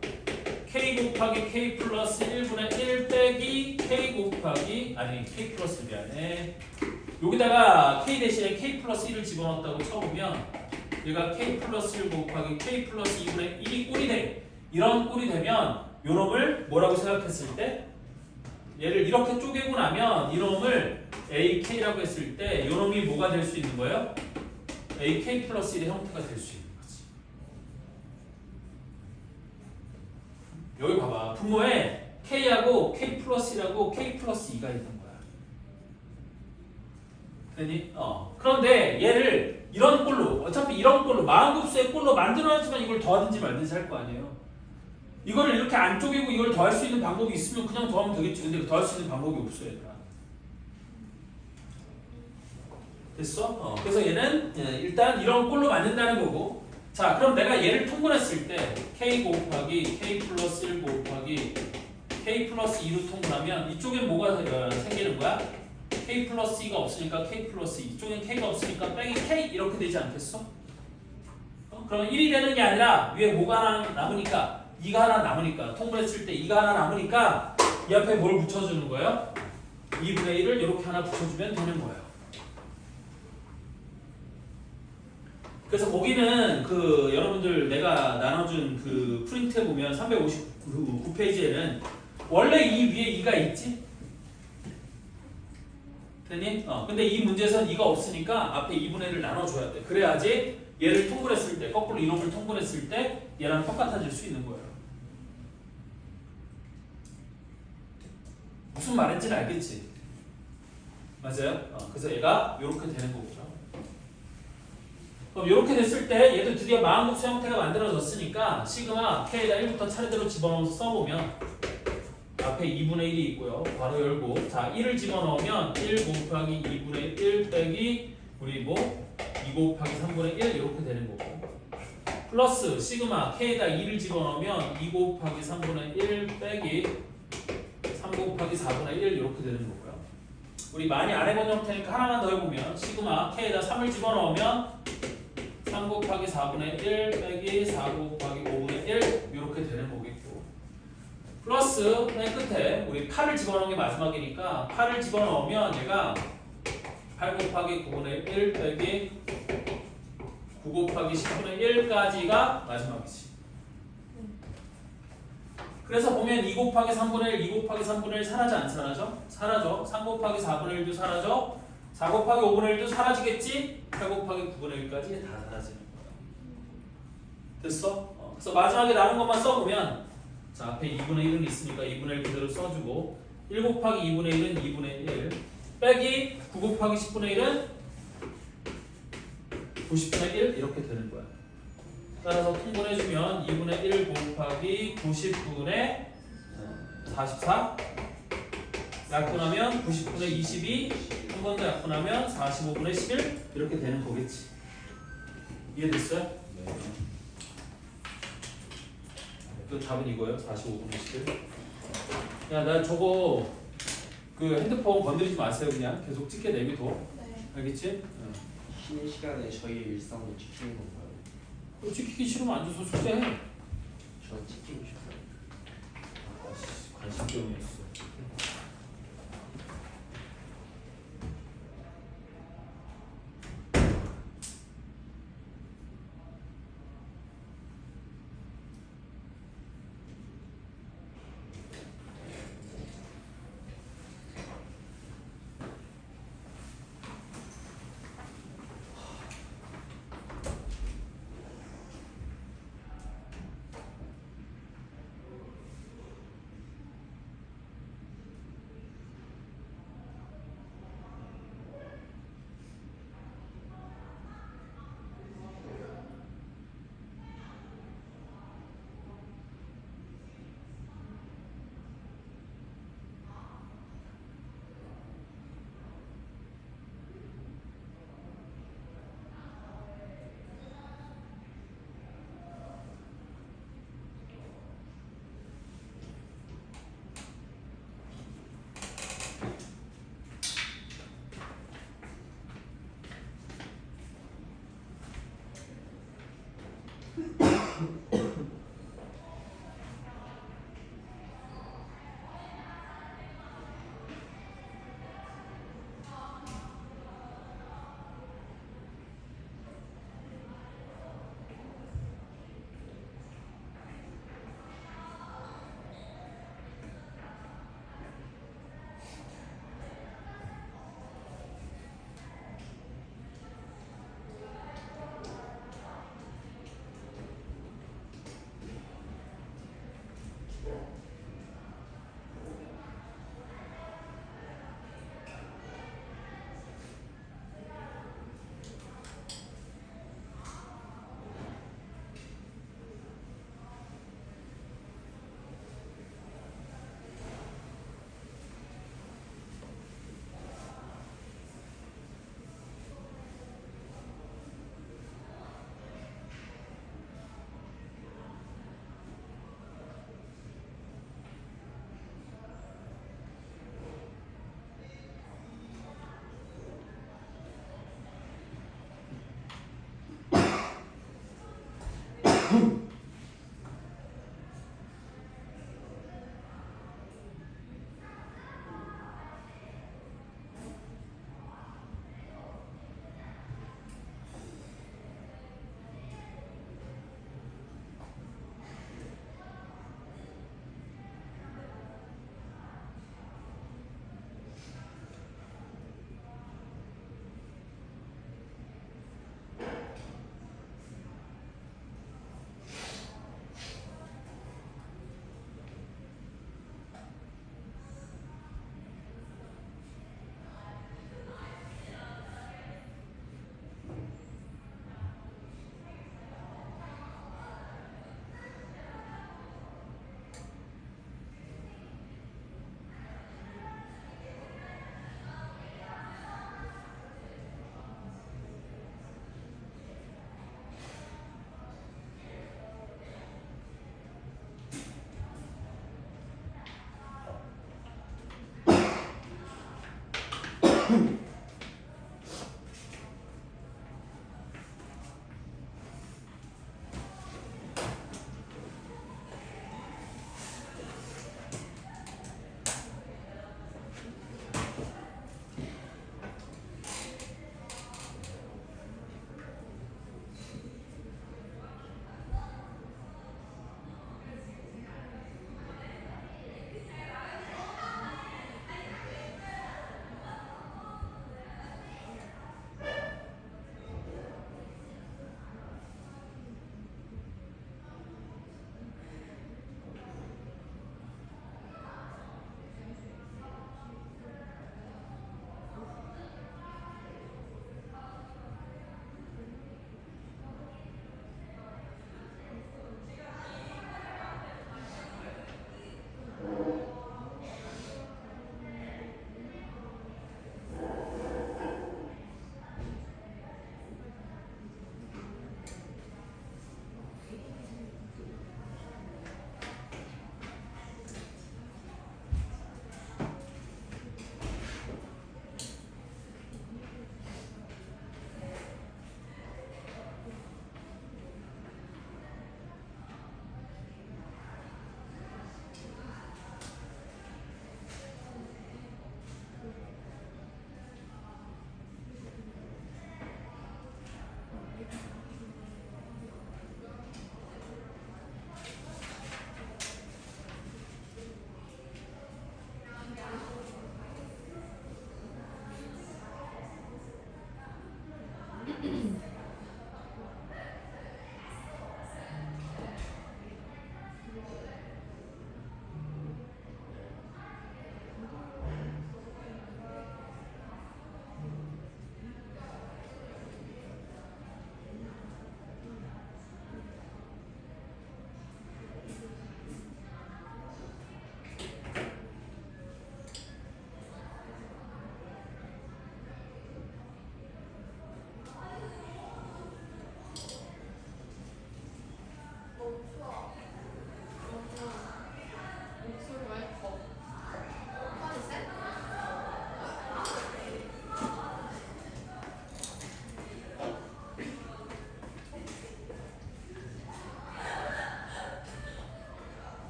K 곱하기 K 플러스 1분의 1 빼기 K 곱하기 K 플러스 미안해. 여기다가 K 대신에 K 플러스 1을 집어넣었다고 쳐보면 얘가 K 플러스 1 곱하기 K 플러스 2분의 1이 꼴이 돼. 이런 꼴이 되면 요놈을 뭐라고 생각했을 때 얘를 이렇게 쪼개고 나면 이놈을 AK라고 했을 때 요놈이 뭐가 될 수 있는 거예요? AK 플러스 1의 형태가 될 수 있는 거지. 여기 봐봐. 분모에 K하고 K 플러스 1하고 K 플러스 2가 있는 거야. 되니? 그런데 얘를 이런 꼴로 어차피 이런 꼴로 마음급수의 꼴로 만들어야지만 이걸 더하든지 말든지 할 거 아니에요. 이거를 이렇게 안 쪼개고 이걸 더할 수 있는 방법이 있으면 그냥 더하면 되겠지. 근데 더할 수 있는 방법이 없어요, 얘들아. 됐어? 그래서 얘는 일단 이런 꼴로 만든다는 거고. 자, 그럼 내가 얘를 통분했을 때 K 곱하기 K 플러스 1 곱하기 K 플러스 2로 통분하면 이쪽엔 뭐가 생기는 거야? K 플러스 2가 없으니까 K 플러스 2. 이쪽엔 K가 없으니까 빼기 K 이렇게 되지 않겠어? 그러면 1이 되는 게 아니라 위에 뭐가 하나 남으니까 2가 하나 남으니까 통분했을 때 2가 하나 남으니까 이 앞에 뭘 붙여주는 거예요? 2분의 1을 이렇게 하나 붙여주면 되는 거예요. 그래서 거기는 여러분들 내가 나눠준 그 프린트에 보면 359페이지에는 원래 이 위에 2가 있지? 되니? 근데 이 문제에서는 2가 없으니까 앞에 2분의 1을 나눠줘야 돼. 그래야지 얘를 통분했을 때, 거꾸로 이놈을 통분했을 때 얘랑 똑같아질 수 있는 거예요. 무슨 말인지는 알겠지? 맞아요? 그래서 얘가 이렇게 되는 거고요. 그럼 이렇게 됐을 때 얘도 드디어 마음급수 형태가 만들어졌으니까 시그마 K에다 1부터 차례대로 집어넣어서 써보면 앞에 2분의 1이 있고요. 괄호 열고 자 1을 집어넣으면 1 곱하기 2분의 1 빼기 우리 2 곱하기 3분의 1 이렇게 되는 거고 플러스 시그마 K에다 2를 집어넣으면 2 곱하기 3분의 1 빼기 3 곱하기 4분의 1 이렇게 되는 거고요. 우리 많이 안 해본 형태니까 하나만 더 해보면 시그마 K에다 3을 집어넣으면 3 곱하기 4분의 1 빼기 4 곱하기 5분의 1 이렇게 되는 거겠고 플러스 맨 끝에 우리 8을 집어넣은 게 마지막이니까 8을 집어넣으면 얘가 8 곱하기 9분의 1 빼기 9 곱하기 10분의 1까지가 마지막이지. 그래서 보면 2 곱하기 3분의 1, 2 곱하기 3분의 1 사라져 안 사라져? 사라져. 3 곱하기 4분의 1도 사라져. 4 곱하기 5분의 1도 사라지겠지? 8 곱하기 9분의 1까지 다 사라지는 거야. 됐어? 그래서 마지막에 남은 것만 써보면 자 앞에 2분의 1은 있으니까 2분의 1 그대로 써주고 1 곱하기 2분의 1은 2분의 1 빼기 9 곱하기 10분의 1은 9 90분의 1 이렇게 되는 거야. 따라서 통분해주면 2분의 1 곱하기 90분의 44 약분하면 90분의 22 한 번 더 약분하면 45분의 11 이렇게 되는 거겠지. 이해됐어요? 네. 그 답은 이거예요. 45분의 11. 야, 나 저거 그 핸드폰 건드리지 마세요. 그냥 계속 찍게 내비둬. 네. 알겠지? 쉬는 시간에 저희의 일상을 지키는 건가요? 찍히기 싫으면 앉아서 숙제해. 전 지키고 싶어요. 관심병이었어.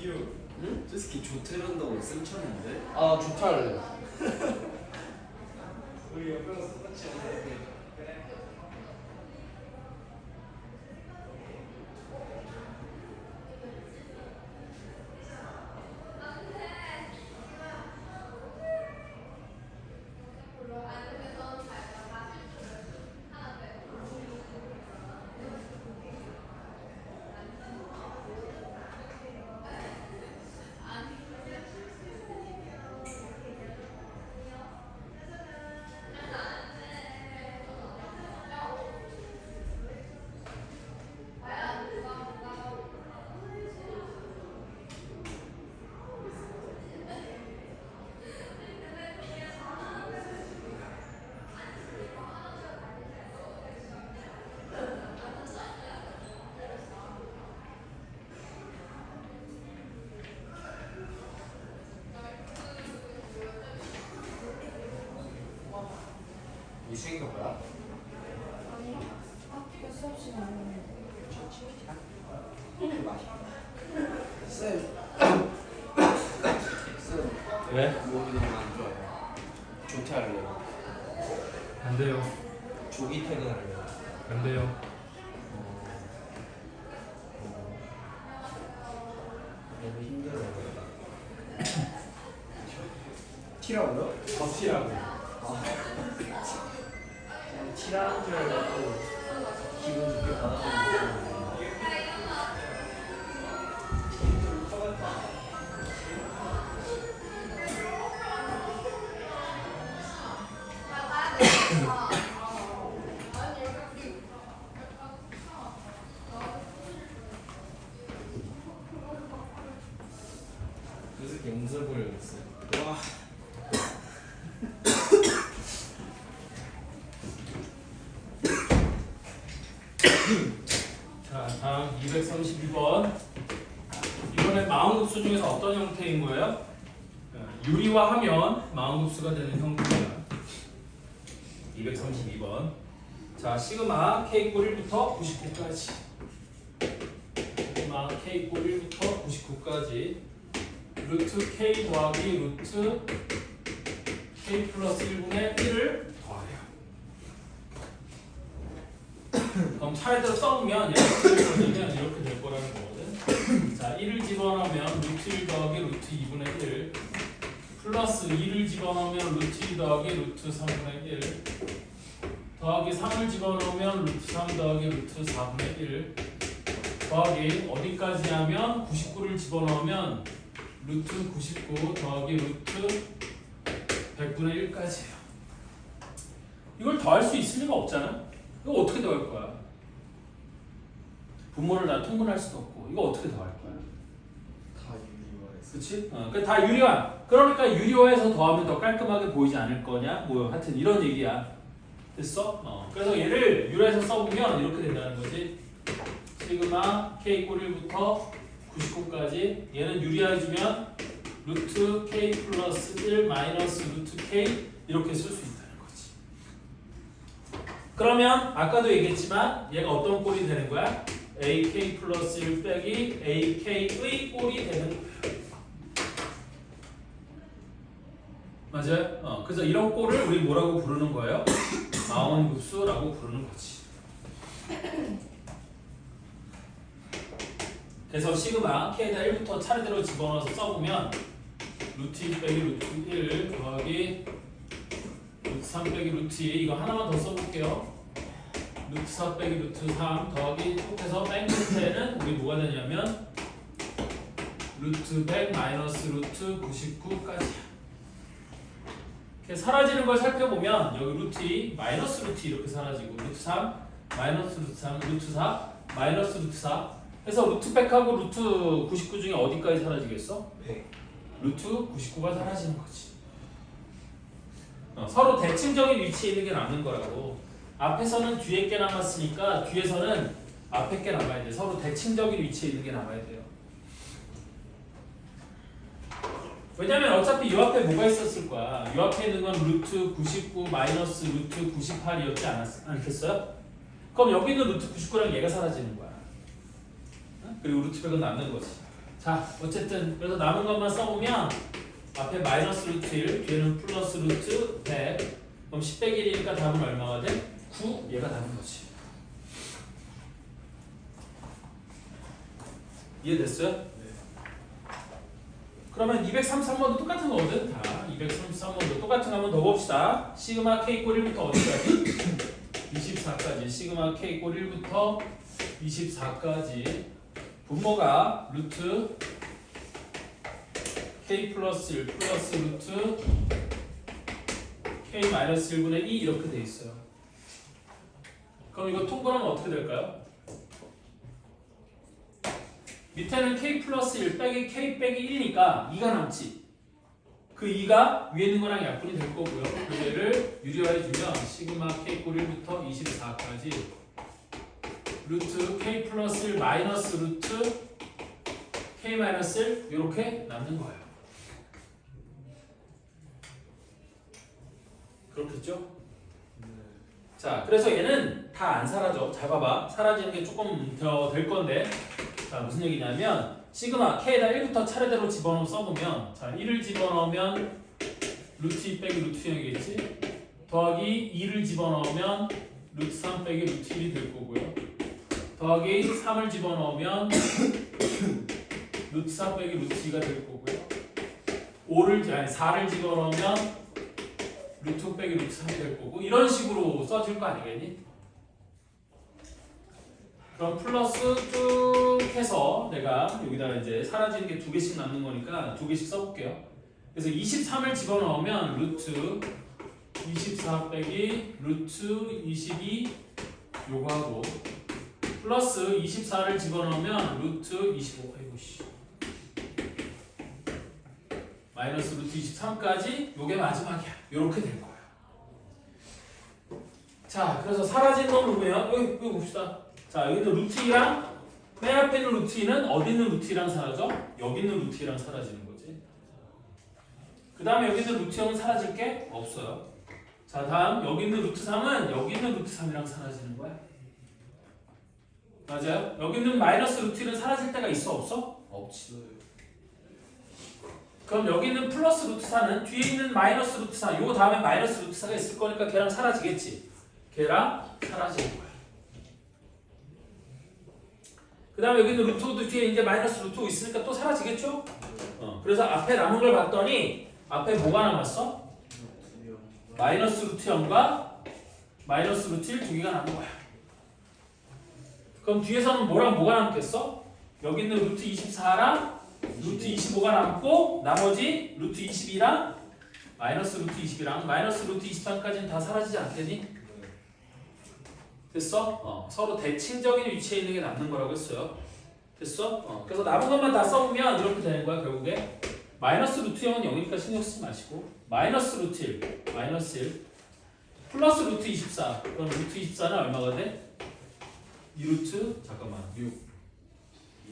응? 저 새끼 조퇴한다고 쌩쳤는데? 아 좋다래. 우리 옆에서 똑같이 하는데. 이수인가 뭐야? 아니 학교 수업 시간에 쌤. 쌤. 왜? 몸이 너무 안 좋아요. 조퇴할래요. 안 돼요. 조기 퇴근할래요. 안 돼요. 너무 힘들어요. T라고요? 덧티라고. 그냥 T라는 줄 알고 기분 좋게 받아들이고. 저 새끼 용서 보여줬어. 와. 자, 다음 232번. 이번에 마음급수 중에서 어떤 형태인 거예요? 유리화하면 마음급수가 되는 형태입니다. 232번. 자, 시그마 k 꼴 1부터 99까지. 시그마 k 꼴 1부터 99까지. 루트 k 더하기 루트 k 플러스 1분의 1을 더해요. 그럼 차례대로 써보면 이렇게 될 거라는 거거든. 자, 1을 집어넣으면 루트 1 더하기 루트 2분의 1 플러스 2를 집어넣으면 루트 2 더하기 루트 3분의 1 더하기 3을 집어넣으면 루트 3 더하기 루트 4분의 1 더하기 어디까지 하면 99를 집어넣으면 루트 99 더하기 루트 100분의 1까지예요. 이걸 더할 수 있을 리가 없잖아. 이거 어떻게 더할 거야? 분모를 다 통분할 수도 없고 이거 어떻게 더할 거야? 다 유리화했어. 그렇지? 다 유리화. 그러니까 유리화해서 더하면 더 깔끔하게 보이지 않을 거냐? 뭐 하여튼 이런 얘기야. 됐어? 그래서 얘를 유리화해서 써보면 이렇게 된다는 거지. 시그마 k 꼴 1부터 99까지 얘는 유리화해주면 루트 k 플러스 1 마이너스 루트 k 이렇게 쓸 수 있다는 거지. 그러면 아까도 얘기했지만 얘가 어떤 꼴이 되는 거야? ak 플러스 1 빼기 ak의 꼴이 되는 거야. 맞아요? 그래서 이런 꼴을 우리 뭐라고 부르는 거예요? 마원급수라고 부르는 거지. 그래서 시그마 k에다 1부터 차례대로 집어넣어서 써보면 루트 2 빼기 루트 1 더하기 루트 3 빼기 루트 2 이거 하나만 더 써볼게요. 루트 4 빼기 루트 3 더하기 톡해서 맨 끝에는 우리 뭐가 되냐면 루트 100 마이너스 루트 99까지야. 이렇게 사라지는 걸 살펴보면 여기 루트 2 마이너스 루트 2 이렇게 사라지고 루트 3 마이너스 루트 3 루트 4 마이너스 루트 4 해서 루트 100하고 루트 99 중에 어디까지 사라지겠어? 100. 루트 99가 사라지는 거지. 서로 대칭적인 위치에 있는 게 남는 거라고. 앞에서는 뒤에 게 남았으니까 뒤에서는 앞에 게 남아야 돼. 서로 대칭적인 위치에 있는 게 남아야 돼요. 왜냐면 어차피 이 앞에 뭐가 있었을 거야. 이 앞에 있는 건 루트 99 마이너스 루트 98이었지 않겠어요? 그럼 여기 있는 루트 99랑 얘가 사라지는 거야. 그리고 루트 100은 남는 거지. 자, 어쨌든 그래서 남은 것만 써보면 앞에 마이너스 루트 1, 뒤에는 플러스 루트 100. 그럼 10 빼기 1이니까 답은 얼마가 돼? 9. 얘가 답인 거지. 이해됐어요? 그러면 233번도 똑같은 거거든. 다 233번도 똑같은 거 한번 더 봅시다. 시그마 k 꼴 1부터 어디까지? 24까지. 시그마 k 꼴 1부터 24까지. 분모가 루트 k 플러스 1 플러스 루트 k 마이너스 1분의 2 이렇게 돼 있어요. 그럼 이거 통분하면 어떻게 될까요? 밑에는 k 플러스 1 빼기 k 빼기 1이니까 2가 남지. 그 2가 위에 있는 거랑 약분이 될 거고요. 그 얘를 유리화해주면 시그마 k 꼴 1부터 24까지 루트 k 플러스 1 마이너스 루트 k 마이너스 1 이렇게 남는 거예요. 그렇겠죠? 자, 그래서 얘는 다 안 사라져. 잘 봐봐. 사라지는 게 조금 더 될 건데. 자, 무슨 얘기냐면 시그마 k에다 1부터 차례대로 집어넣어 써보면 자, 1을 집어넣으면 루트 2 빼기 루트 0이겠지? 더하기 2를 집어넣으면 루트 3 빼기 루트 1이 될 거고요. 더하기 3을 집어넣으면 루트 4 빼기 루트 2가 될 거고요. 4를 집어넣으면 루트 빼기 루트 3이 될 거고 이런 식으로 써질 거 아니겠니? 그럼 플러스 쭉 해서 내가 여기다가 이제 사라지는 게 2개씩 남는 거니까 2개씩 써볼게요. 그래서 23을 집어넣으면 루트 24 빼기 루트 22 요거 하고 플러스 24를 집어넣으면 루트 25 아이고 씨 마이너스 루트 23까지 요게 마지막이야. 요렇게 될 거야. 자, 그래서 사라진 거 보면 여기 봅시다. 자, 여기는 루트 2랑 맨 앞에 있는 루트 2는 어디 있는 루트 2랑 사라져? 여기 있는 루트 2랑 사라지는 거지. 그 다음에 여기 있는 루트 0은 사라질 게 없어요. 자, 다음 여기 있는 루트 3은 여기 있는 루트 3이랑 사라지는 거야. 맞아요? 여기 있는 마이너스 루트 1은 사라질 때가 있어 없어? 없어요. 그럼 여기 있는 플러스 루트 4는 뒤에 있는 마이너스 루트 4 요거 다음에 마이너스 루트 4가 있을 거니까 걔랑 사라지겠지. 걔랑 사라지는 거야. 그 다음에 여기 있는 루트 5도 뒤에 이제 마이너스 루트 5 있으니까 또 사라지겠죠? 그래서 앞에 남은 걸 봤더니 앞에 뭐가 남았어? 마이너스 루트 0과 마이너스 루트 1 두 개가 남은 거야. 그럼 뒤에서는 뭐랑 뭐가 남겠어? 여기 있는 루트 24랑 루트 25가 남고 나머지 루트 22랑 마이너스 루트 20이랑 마이너스 루트 23까지는 다 사라지지 않겠니? 됐어? 서로 대칭적인 위치에 있는 게 남는 거라고 했어요. 됐어? 그래서 남은 것만 다 써보면 이렇게 되는 거야 결국에. 마이너스 루트 0은 0이니까 신경 쓰지 마시고 마이너스 루트 1, 마이너스 1 플러스 루트 24 그럼 루트 24는 얼마가 돼? 2루트 잠깐만 6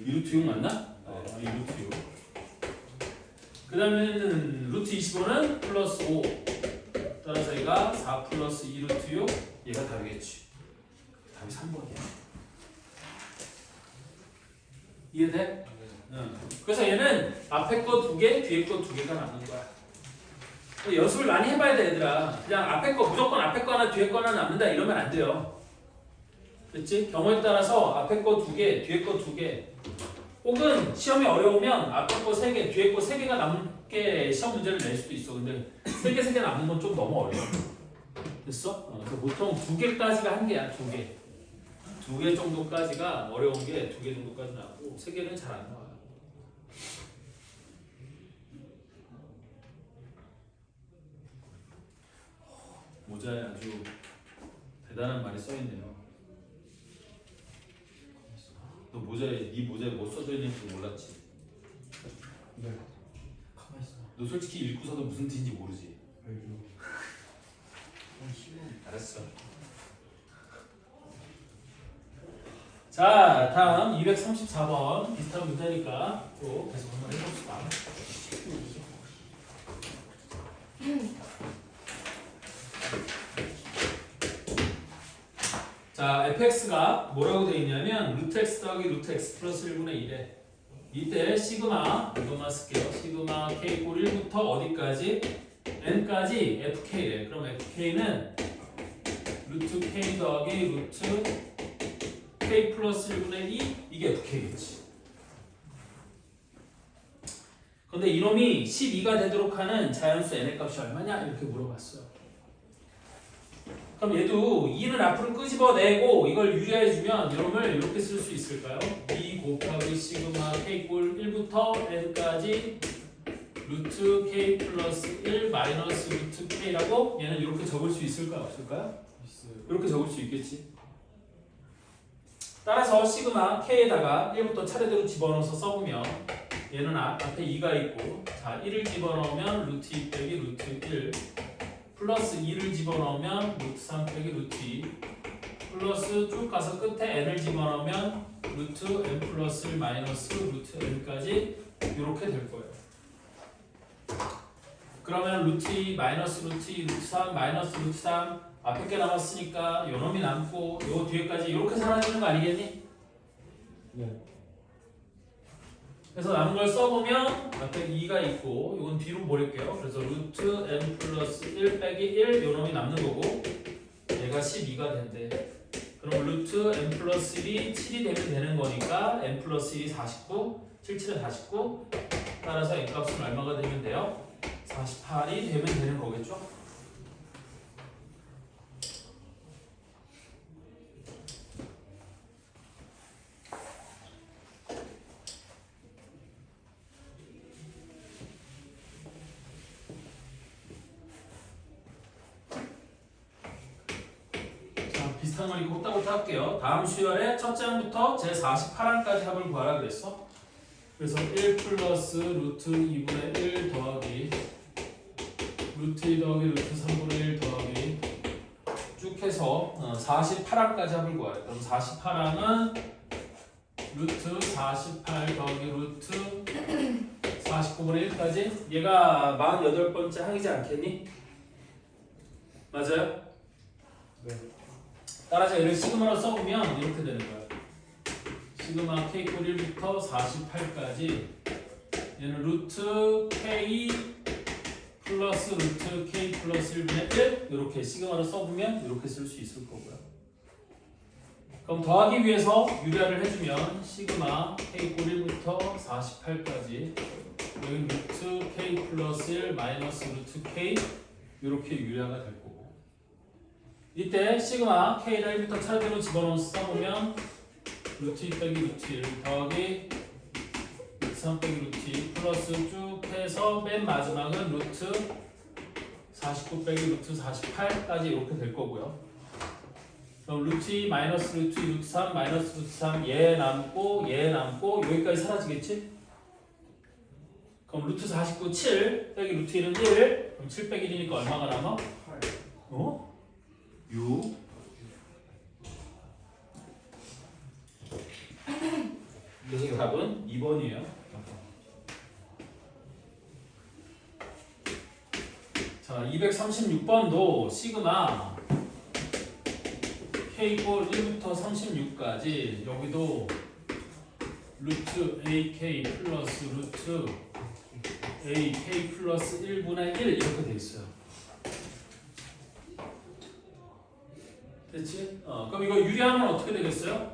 2루트 6 맞나? 2루트 6 그 다음에는 루트 25는 플러스 5 따라서 얘가 4 플러스 2루트 6 얘가 답이겠지. 답이 3번이야. 이해돼? 응. 그래서 얘는 앞에 거 2개, 뒤에 거 2개가 남는 거야. 연습을 많이 해봐야 돼 얘들아. 그냥 앞에 거 무조건 앞에 거 하나 뒤에 거 하나 남는다 이러면 안 돼요. 됐지? 경우에 따라서 앞에 거 2개, 뒤에 거 2개 혹은 시험이 어려우면 앞에 거 3개, 뒤에 거 3개가 남게 시험 문제를 낼 수도 있어. 근데 3개 남는 건 좀 너무 어려워. 됐어? 그래서 보통 2개까지가 한계야. 2개 정도까지가 어려운 게 2개 정도까지 나오고 3개는 잘 안 나와요. 모자에 아주 대단한 말이 써있네요. 너 네 모자에 뭐 써져 있는지 몰랐지? 네. 가만 있어. 너 솔직히 읽고서도 무슨 뜻인지 모르지? 알죠. 알았어. 자, 다음 234번 비슷한 문제니까 또 계속 한번 해봅시다. 자, fx가 뭐라고 되어 있냐면 루트 x 더하기 루트 x 플러스 1분의 1에 이때 시그마 이것만 쓸게요. 시그마 k 꼴 1부터 어디까지? n까지 fk래. 그럼 fk는 루트 k 더하기 루트 k 플러스 1분의 2 이게 fk겠지. 근데 이놈이 12가 되도록 하는 자연수 n의 값이 얼마냐? 이렇게 물어봤어요. 그럼 얘도 2는 앞으로 끄집어내고 이걸 유리해주면 이놈을 이렇게 쓸 수 있을까요? 2 곱하기 시그마 k 꼴 1부터 n까지 루트 k 플러스 1 마이너스 루트 k라고 얘는 이렇게 적을 수 있을까요? 없을까요? 이렇게 적을 수 있겠지. 따라서 시그마 k에다가 1부터 차례대로 집어넣어서 써보면 얘는 앞에 2가 있고 자 1을 집어넣으면 루트 2 빼기 루트 1 플러스 2를 집어넣으면 루트 3 빼기 루트 2 플러스 쭉 가서 끝에 n을 집어넣으면 루트 n 플러스 1 마이너스 루트 n까지 이렇게 될 거예요. 그러면 루트 2 마이너스 루트 2 루트 3 마이너스 루트 3 앞에 게 남았으니까 요 놈이 남고 요 뒤에까지 이렇게 사라지는 거 아니겠니? 네. 그래서 남은 걸 써보면 앞에 2가 있고 이건 뒤로 버릴게요. 그래서 루트 n 플러스 1 빼기 1 요 놈이 남는 거고 얘가 12가 된대. 그럼 루트 n 플러스 1이 7이 되면 되는 거니까 n 플러스 1이 49 77은 49 따라서 n 값은 얼마가 되면 돼요? 48이 되면 되는 거겠죠? 비슷한 걸 이거 후딱후딱 할게요. 다음 수열의 첫 장부터 제 48항까지 합을 구하라 그랬어. 그래서 1 플러스 루트 2분의 1 더하기 루트 2 더하기 루트 3분의 1 더하기 쭉 해서 48항까지 합을 구하래. 그럼 48항은 루트 48 더하기 루트 49분의 1까지 얘가 48번째 항이지 않겠니? 맞아요? 네. 따라서 얘를 시그마로 써보면 이렇게 되는 거야. 시그마 k 꼴 1부터 48까지 얘는 루트 k 플러스 루트 k 플러스 1분의 1 이렇게 시그마로 써보면 이렇게 쓸 수 있을 거고요. 그럼 더하기 위해서 유리화를 해주면 시그마 k 꼴 1부터 48까지 여기 루트 k 플러스 1 마이너스 루트 k 이렇게 유리화가 될 거고 이때 시그마 k를 1부터 차례대로 집어넣어서 써보면 루트 2 빼기 루트 1 더하기 루트 3 빼기 루트 2 플러스 쭉 해서 맨 마지막은 루트 49 빼기 루트 48까지 이렇게 될 거고요. 그럼 루트 2 마이너스 루트 2 루트 3 마이너스 루트 3 얘 남고 얘 남고 여기까지 사라지겠지? 그럼 루트 49 7 빼기 루트 1은 1 그럼 7 빼기 1이니까 얼마가 남아? 8. 어? 6 그래서 답은 2번이에요. 자, 236번도 시그마 k 꼴 1부터 36까지 여기도 루트 ak 플러스 루트 ak 플러스 1분의 1 이렇게 돼 있어요. 됐지? 그럼 이거 유리하면 어떻게 되겠어요?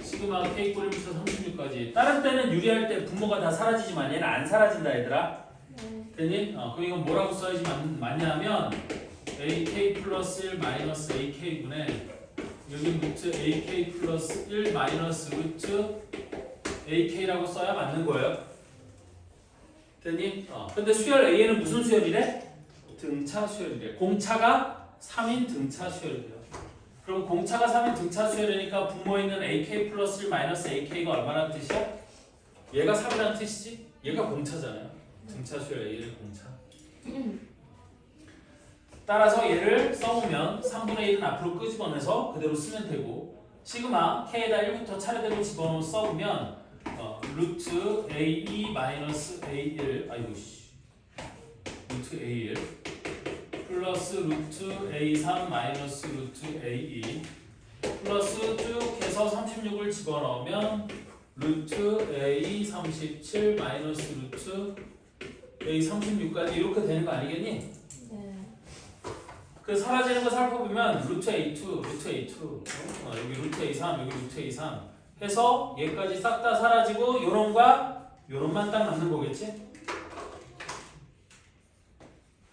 시그마 k 꼴 1부터 36까지 다른 때는 유리할 때 분모가 다 사라지지만 얘는 안 사라진다 얘들아. 됐니? 그럼 이건 뭐라고 써야지 맞냐면 ak 플러스 1 마이너스 ak분의 여기 루트 ak 플러스 1 마이너스 루트 ak라고 써야 맞는 거예요. 됐니? 근데 수열 a는 무슨 수열이래? 등차 수열이래. 공차가 3인 등차 수열이래요. 그럼 공차가 3인 등차 수열이니까 분모에 있는 ak 플러스 1 마이너스 ak가 얼마나 뜻이야? 얘가 3이라는 뜻이지? 얘가 공차잖아요. 등차 수열 a를 공차. 따라서 얘를 써보면 3분의 1은 앞으로 끄집어내서 그대로 쓰면 되고 시그마 k에다 1부터 차례대로 집어넣어 써보면 루트 a2 마이너스 a1 아이고 씨 루트 a1 플러스 루트 a3 마이너스 루트 a2 플러스 쭉 해서 36을 집어넣으면 루트 A 37 마이너스 루트 A 36까지 이렇게 되는 거 아니겠니? 네. 그 사라지는 거 살펴보면 루트 A2, 루트 A2, 여기 루트 A3, 여기 루트 A3 해서 얘까지 싹 다 사라지고 요런과 요런만 딱 남는 거겠지?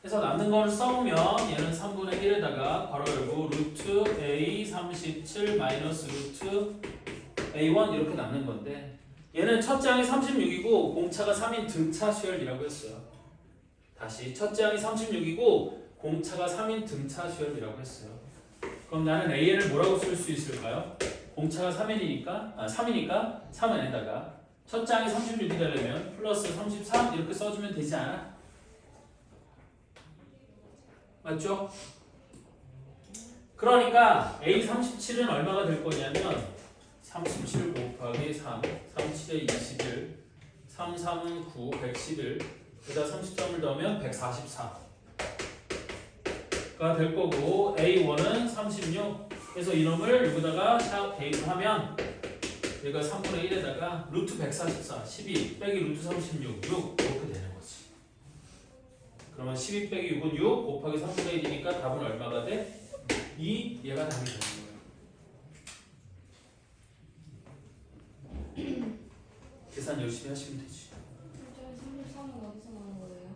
해서 남는 걸 써보면 얘는 3분의 1에다가 괄호 열고 루트 A 37 마이너스 루트 A1 이렇게 남는 건데 얘는 첫째 항이 36이고 공차가 3인 등차 수열이라고 했어요. 다시 첫째 항이 36이고 공차가 3인 등차 수열이라고 했어요. 그럼 나는 AN을 뭐라고 쓸 수 있을까요? 공차가 3이니까 3은에다가 첫째 항이 36이 되려면 플러스 33 이렇게 써주면 되지 않아? 맞죠? 그러니까 A37은 얼마가 될 거냐면 37 곱하기 3, 37에 21, 3, 3, 9, 111 여기다 33을 넣으면 144가 될 거고 A1은 36 그래서 이놈을 여기다가 샵 대입을 하면 얘가 3분의 1에다가 루트 144, 12 빼기 루트 36, 6 이렇게 되는 거지. 그러면 12 빼기 6은 6 곱하기 3분의 1이니까 답은 얼마가 돼? 2 얘가 답이 되는 거예요. 계산 열심히 하시면 되지. 저희 33은 어디서 나온 거예요?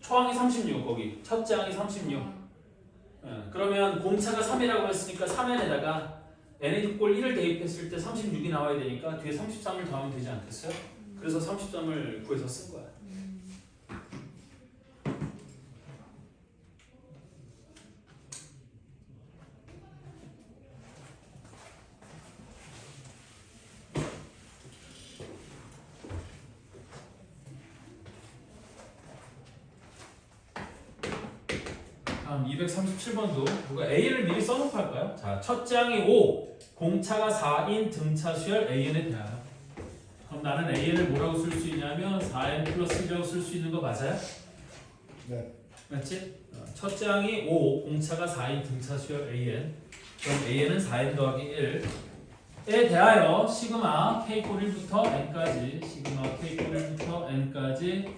초항이 36 거기 첫째 항이 36 그러면 공차가 3이라고 했으니까 3n에다가 n의 꼴 1을 대입했을 때 36이 나와야 되니까 뒤에 33을 더하면 되지 않겠어요? 그래서 33을 구해서 쓴 거야. 다음 237번도 누가 A를 미리 써놓고 할까요? 자, 첫째 항이 5, 공차가 4인 등차 수열 AN에 대하여. 그럼 나는 AN을 뭐라고 쓸 수 있냐면 4n 플러스 1이라고 쓸 수 있는 거 맞아요? 네. 맞지? 첫째 항이 5, 공차가 4인 등차 수열 AN. 그럼 AN은 4n 더하기 1에 대하여 시그마 K꼴 1부터 N까지 시그마 K꼴 1부터 N까지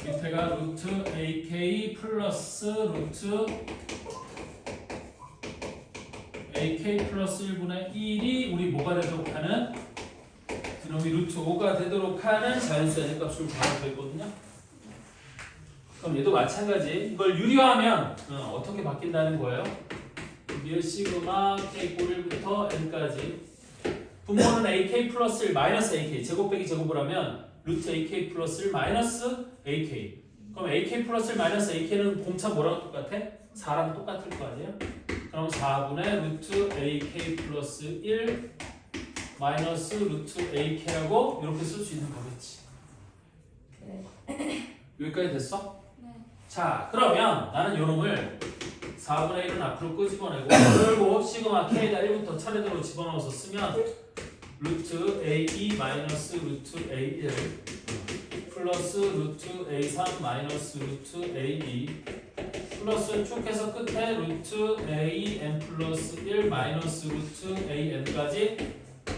밑에가 루트 AK 플러스 루트 AK 플러스 1분의 1이 우리 뭐가 되도록 하는 이놈이 루트 5가 되도록 하는 자연수 N의 값을 구하면 되거든요. 그럼 얘도 마찬가지 이걸 유리화하면 어떻게 바뀐다는 거예요? 여기에 시그마 K꼴 1부터 N까지 분모는 AK 플러스 1 마이너스 AK 제곱 빼기 제곱을 하면 루트 AK 플러스 1 마이너스 AK 그럼 AK 플러스 1 마이너스 AK는 공차 뭐랑 똑같아? 4랑 똑같을 거 아니에요? 그럼 4분의 루트 AK 플러스 1 마이너스 루트 AK라고 이렇게 쓸 수 있는 거겠지. 네. 여기까지 됐어? 네. 자 그러면 나는 요놈을 4분의 1은 앞으로 끄집어내고 그리고 시그마 K에다 1부터 차례대로 집어넣어서 쓰면 루트 A2 마이너스 루트 A1 플러스 루트 A3 마이너스 루트 A2 플러스 쭉 해서 끝에 루트 AN 플러스 1 마이너스 루트 AN까지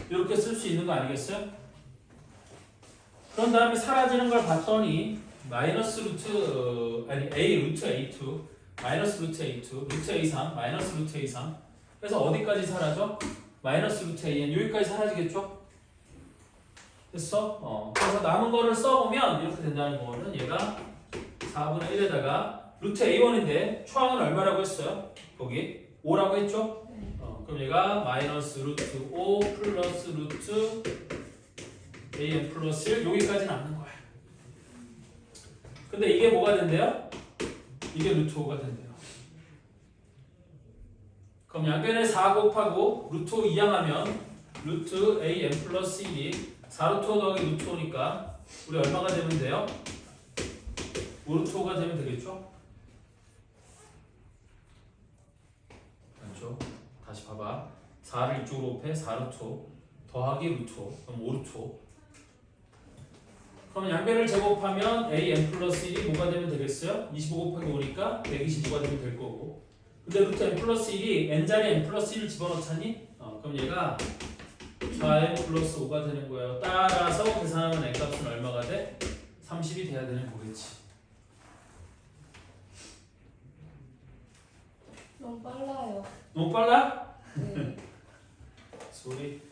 이렇게 쓸 수 있는 거 아니겠어요? 그런 다음에 사라지는 걸 봤더니 마이너스 루트 아니 A 루트 A2 마이너스 루트 A2 루트 A3 마이너스 루트 A3 그래서 어디까지 사라져? 마이너스 루트 AN 여기까지 사라지겠죠? 됐어? 그래서 남은 거를 써보면 이렇게 된다는 거는 얘가 4분의 1에다가 루트 A1인데 초항은 얼마라고 했어요? 거기 5라고 했죠? 그럼 얘가 마이너스 루트 5 플러스 루트 AN 플러스 1 여기까지 남는 거야. 근데 이게 뭐가 된대요? 이게 루트 5가 된대요. 그럼 양변에 4 곱하고 루트 5 이항하면 루트 AN 플러스 1이 4루트 5 더하기 루트 5니까 우리 얼마가 되면 돼요? 5루트 5가 되면 되겠죠? 맞죠? 다시 봐봐. 4를 이쪽으로 곱해 4루트 5 더하기 루트 5 그럼 5루트 5 그럼 양변을 제곱하면 AN 플러스 1이 뭐가 되면 되겠어요? 25 곱하기 5니까 125가 되면 될 거고 근데 루트 N 플러스 1이 N자리에 N 플러스 1을 집어넣자니? 그럼 얘가 4 4n 플러스 5가 되는 거예요. 따라서 계산하면 n 값은 얼마가 돼? 30이 돼야 되는 거겠지. 너무 빨라요. 너무 빨라? 네. 소리.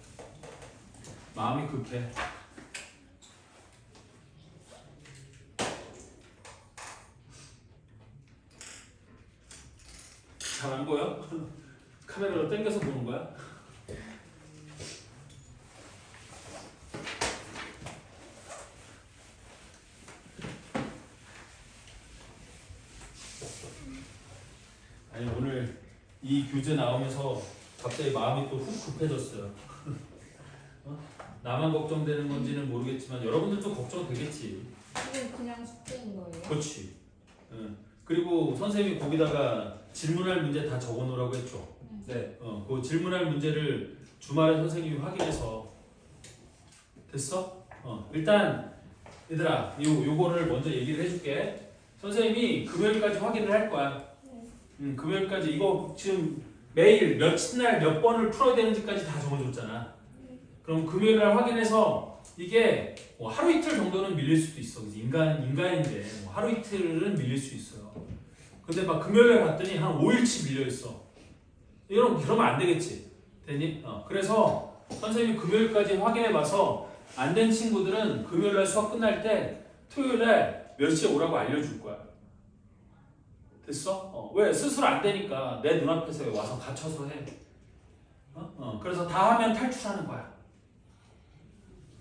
마음이 급해. 잘 안 보여? 카메라로 당겨서 보는 거야? 아니 오늘 이 교재 나오면서 갑자기 마음이 또 훅 급해졌어요. 어? 나만 걱정되는 건지는 모르겠지만 여러분들도 걱정되겠지. 이건 그냥 숙제인 거예요? 그렇지. 응. 그리고 선생님이 거기다가 질문할 문제 다 적어놓으라고 했죠. 네. 그 질문할 문제를 주말에 선생님이 확인해서 됐어? 일단 얘들아 요거를 먼저 얘기를 해줄게. 선생님이 금요일까지 확인을 할 거야. 금요일까지 이거 지금 매일 며칠 몇 번을 풀어야 되는지까지 다 적어줬잖아. 그럼 금요일날 확인해서 이게 뭐 하루 이틀 정도는 밀릴 수도 있어. 인간인데 뭐 하루 이틀은 밀릴 수 있어요. 근데 막 금요일날 봤더니 한 5일치 밀려 있어. 그러면 안 되겠지. 되니? 그래서 선생님이 금요일까지 확인해봐서 안 된 친구들은 금요일날 수업 끝날 때 토요일날 몇 시에 오라고 알려줄 거야. 됐어? 왜? 스스로 안 되니까 내 눈앞에서 와서 갇혀서 해. 그래서 다 하면 탈출하는 거야.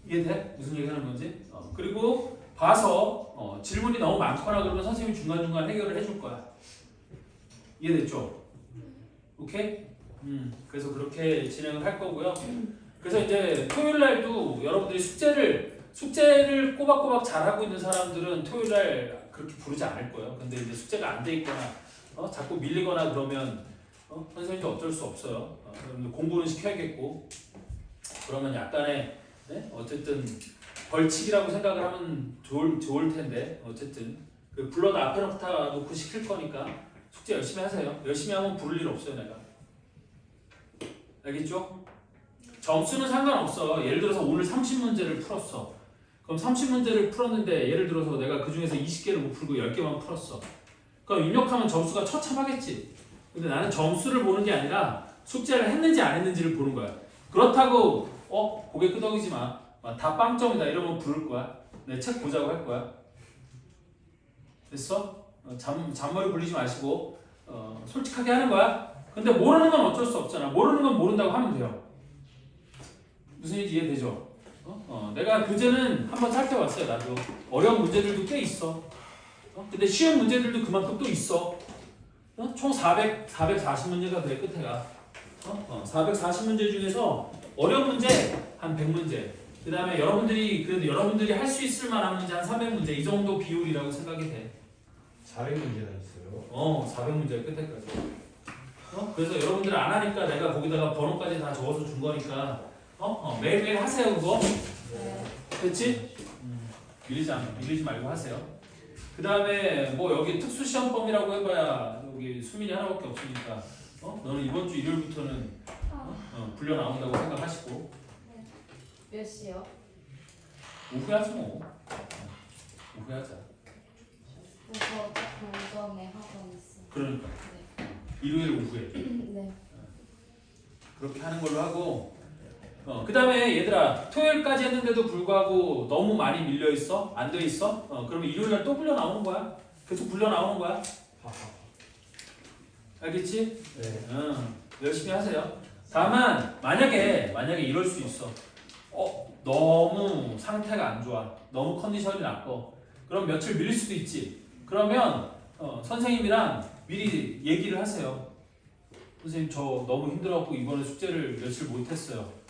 이해돼? 무슨 얘기 하는 건지? 그리고 봐서 질문이 너무 많거나 그러면 선생님이 중간중간 해결을 해줄 거야. 이해됐죠? 오케이? 그래서 그렇게 진행을 할 거고요. 그래서 이제 토요일날도 여러분들이 숙제를 꼬박꼬박 잘하고 있는 사람들은 토요일날 그렇게 부르지 않을 거예요. 근데 이제 숙제가 안 돼 있거나 자꾸 밀리거나 그러면 선생님도 어쩔 수 없어요. 여러분들 공부는 시켜야겠고 그러면 약간의 어쨌든 벌칙이라고 생각을 하면 좋을 텐데 어쨌든 불러다 앞에 놓고 시킬 거니까 숙제 열심히 하세요. 열심히 하면 부를 일 없어요 내가. 알겠죠? 점수는 상관없어. 예를 들어서 오늘 30문제를 풀었어. 그럼 30문제를 풀었는데 예를 들어서 내가 그 중에서 20개를 못 풀고 10개만 풀었어. 그럼 입력하면 점수가 처참하겠지. 근데 나는 점수를 보는 게 아니라 숙제를 했는지 안 했는지를 보는 거야. 그렇다고 고개 끄덕이지 마. 다 빵점이다 이러면 부를 거야. 내 책 보자고 할 거야. 됐어? 잔머리 굴리지 마시고 솔직하게 하는 거야. 근데 모르는 건 어쩔 수 없잖아. 모르는 건 모른다고 하면 돼요. 무슨 얘기인지 이해되죠? 내가 교재는 한번 살펴봤어요. 나도 어려운 문제들도 꽤 있어. 근데 쉬운 문제들도 그만큼 또 있어. 총 440문제가 돼 끝에가. 440문제 중에서 어려운 문제 한 100문제. 그 다음에 여러분들이 할 수 있을 만한 문제 한 300문제 이 정도 비율이라고 생각이 돼. 400문제나 있어요. 400문제 끝에까지. 그래서 여러분들 안 하니까 내가 거기다가 번호까지 다 적어서 준 거니까 매일매일 하세요 그거. 네. 됐지? 밀리지 말고 하세요. 그 다음에 뭐 여기 특수시험범이라고 해봐야 여기 수민이 하나밖에 없으니까 너는 이번 주 일요일부터는 불려 나온다고 생각하시고. 몇 시요? 오후에 하지 뭐. 오후에 하자. 그래서 어차피 오전에 학원 있어요. 그러니까 네. 일요일 오후에 네. 그렇게 하는 걸로 하고. 그 다음에 얘들아 토요일까지 했는데도 불구하고 너무 많이 밀려 있어? 안 돼 있어? 그러면 일요일날 또 불려 나오는 거야. 계속 불려 나오는 거야. 알겠지? 네. 열심히 하세요. 다만 만약에 이럴 수 있어. 너무 상태가 안 좋아. 너무 컨디션이 나빠. 그럼 며칠 밀릴 수도 있지. 그러면 선생님이랑 미리 얘기를 하세요. 선생님 저 너무 힘들어갖고 이번에 숙제를 며칠 못했어요.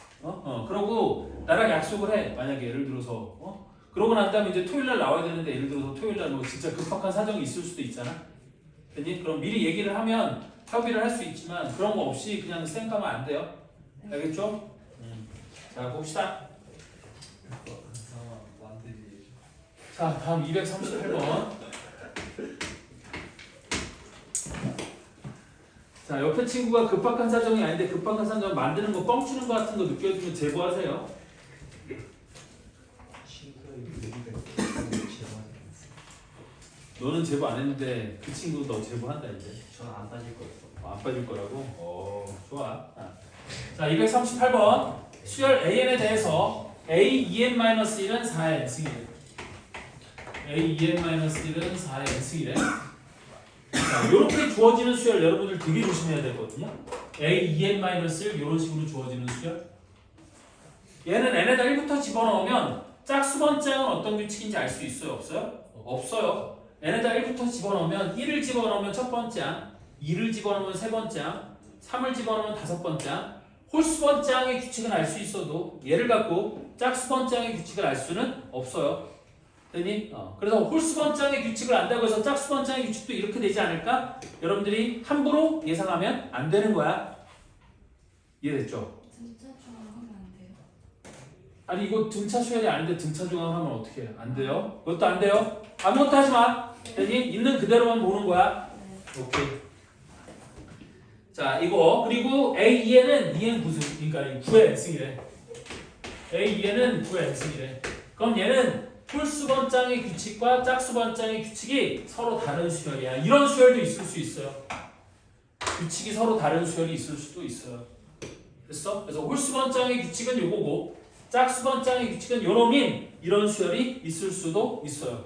그러고 나랑 약속을 해. 만약에 예를 들어서 그러고 난 다음에 이제 토요일날 나와야 되는데 예를 들어서 토요일날 뭐 진짜 급박한 사정이 있을 수도 있잖아. 됐니? 그럼 미리 얘기를 하면 협의를 할 수 있지만 그런 거 없이 그냥 쌩 가면 안 돼요. 알겠죠? 자 봅시다. 자 다음 238번. 자, 옆에 친구가 급박한 사정이 아닌데 급박한 사정 만드는 거 뻥치는 거 같은 거 느껴지면 제보하세요. 친구가 여기가 제보하지 너는 제보 안 했는데 그 친구 너 제보한다 이제. 저는 안 빠질 거예요. 안 빠질 거라고? 좋아. 자, 238번 수열 AN에 대해서 A2N-1은 4의 n승이래. A2N-1은 4의 n승이래. 자, 이렇게 주어지는 수열 여러분들 되게 조심해야 되거든요. A2N-1 이런 식으로 주어지는 수열. 얘는 n에다 1부터 집어넣으면 짝수번짝은 어떤 규칙인지 알 수 있어요? 없어요? 없어요. n에다 1부터 집어넣으면 1을 집어넣으면 첫 번째 항, 2를 집어넣으면 세 번째 항, 3을 집어넣으면 다섯 번째 항, 홀수번짝의 규칙은 알 수 있어도 얘를 갖고 짝수번짝의 규칙을 알 수는 없어요. 되니? 그래서 홀수번짝의 규칙을 안다고 해서 짝수번짝의 규칙도 이렇게 되지 않을까? 여러분들이 함부로 예상하면 안 되는 거야. 이해됐죠? 진짜 중요하면 안 돼요. 아니 이거 등차 수열이 아닌데 등차 중앙하면 어떻게 해? 안 돼요? 그것도 안 돼요? 아무것도 하지 마. 되니? 있는 그대로만 보는 거야. 네. 오케이. 자 이거 그리고 A2N은 2N 구승 그러니까 9의 n승이래. A2N은 9의 n승이래. 그럼 얘는 홀수번짝의 규칙과 짝수번짝의 규칙이 서로 다른 수열이야. 이런 수열도 있을 수 있어요. 규칙이 서로 다른 수열이 있을 수도 있어요. 됐어? 그래서 홀수번짝의 규칙은 요거고 짝수번짝의 규칙은 요놈인 이런 수열이 있을 수도 있어요.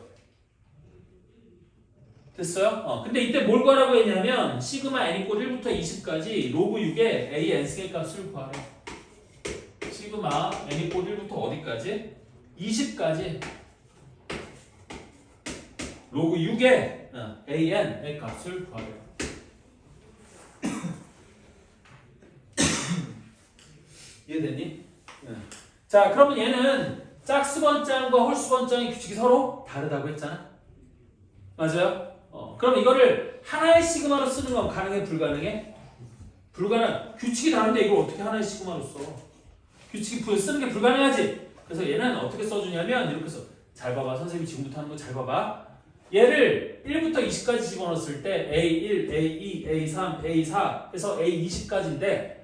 됐어요? 근데 이때 뭘 구하라고 했냐면 시그마 n 이꼴 1부터 20까지 로그 6의 a n승의 값을 구하래. 시그마 n 이꼴 1부터 어디까지? 20까지 로그 6의 a n의 값을 구하래. 이해됐니? 자 그러면 얘는 짝수번짝과 홀수번짝의 규칙이 서로 다르다고 했잖아. 맞아요? 그럼 이거를 하나의 시그마로 쓰는 건 가능해? 불가능해? 불가능. 규칙이 다른데 이걸 어떻게 하나의 시그마로 써? 규칙이 쓰는 게 불가능하지. 그래서 얘는 어떻게 써주냐면 이렇게 써. 잘 봐봐. 선생님이 지금부터 하는 거 잘 봐봐. 얘를 1부터 20까지 집어넣었을 때 A1, A2, A3, A4 해서 A20까지인데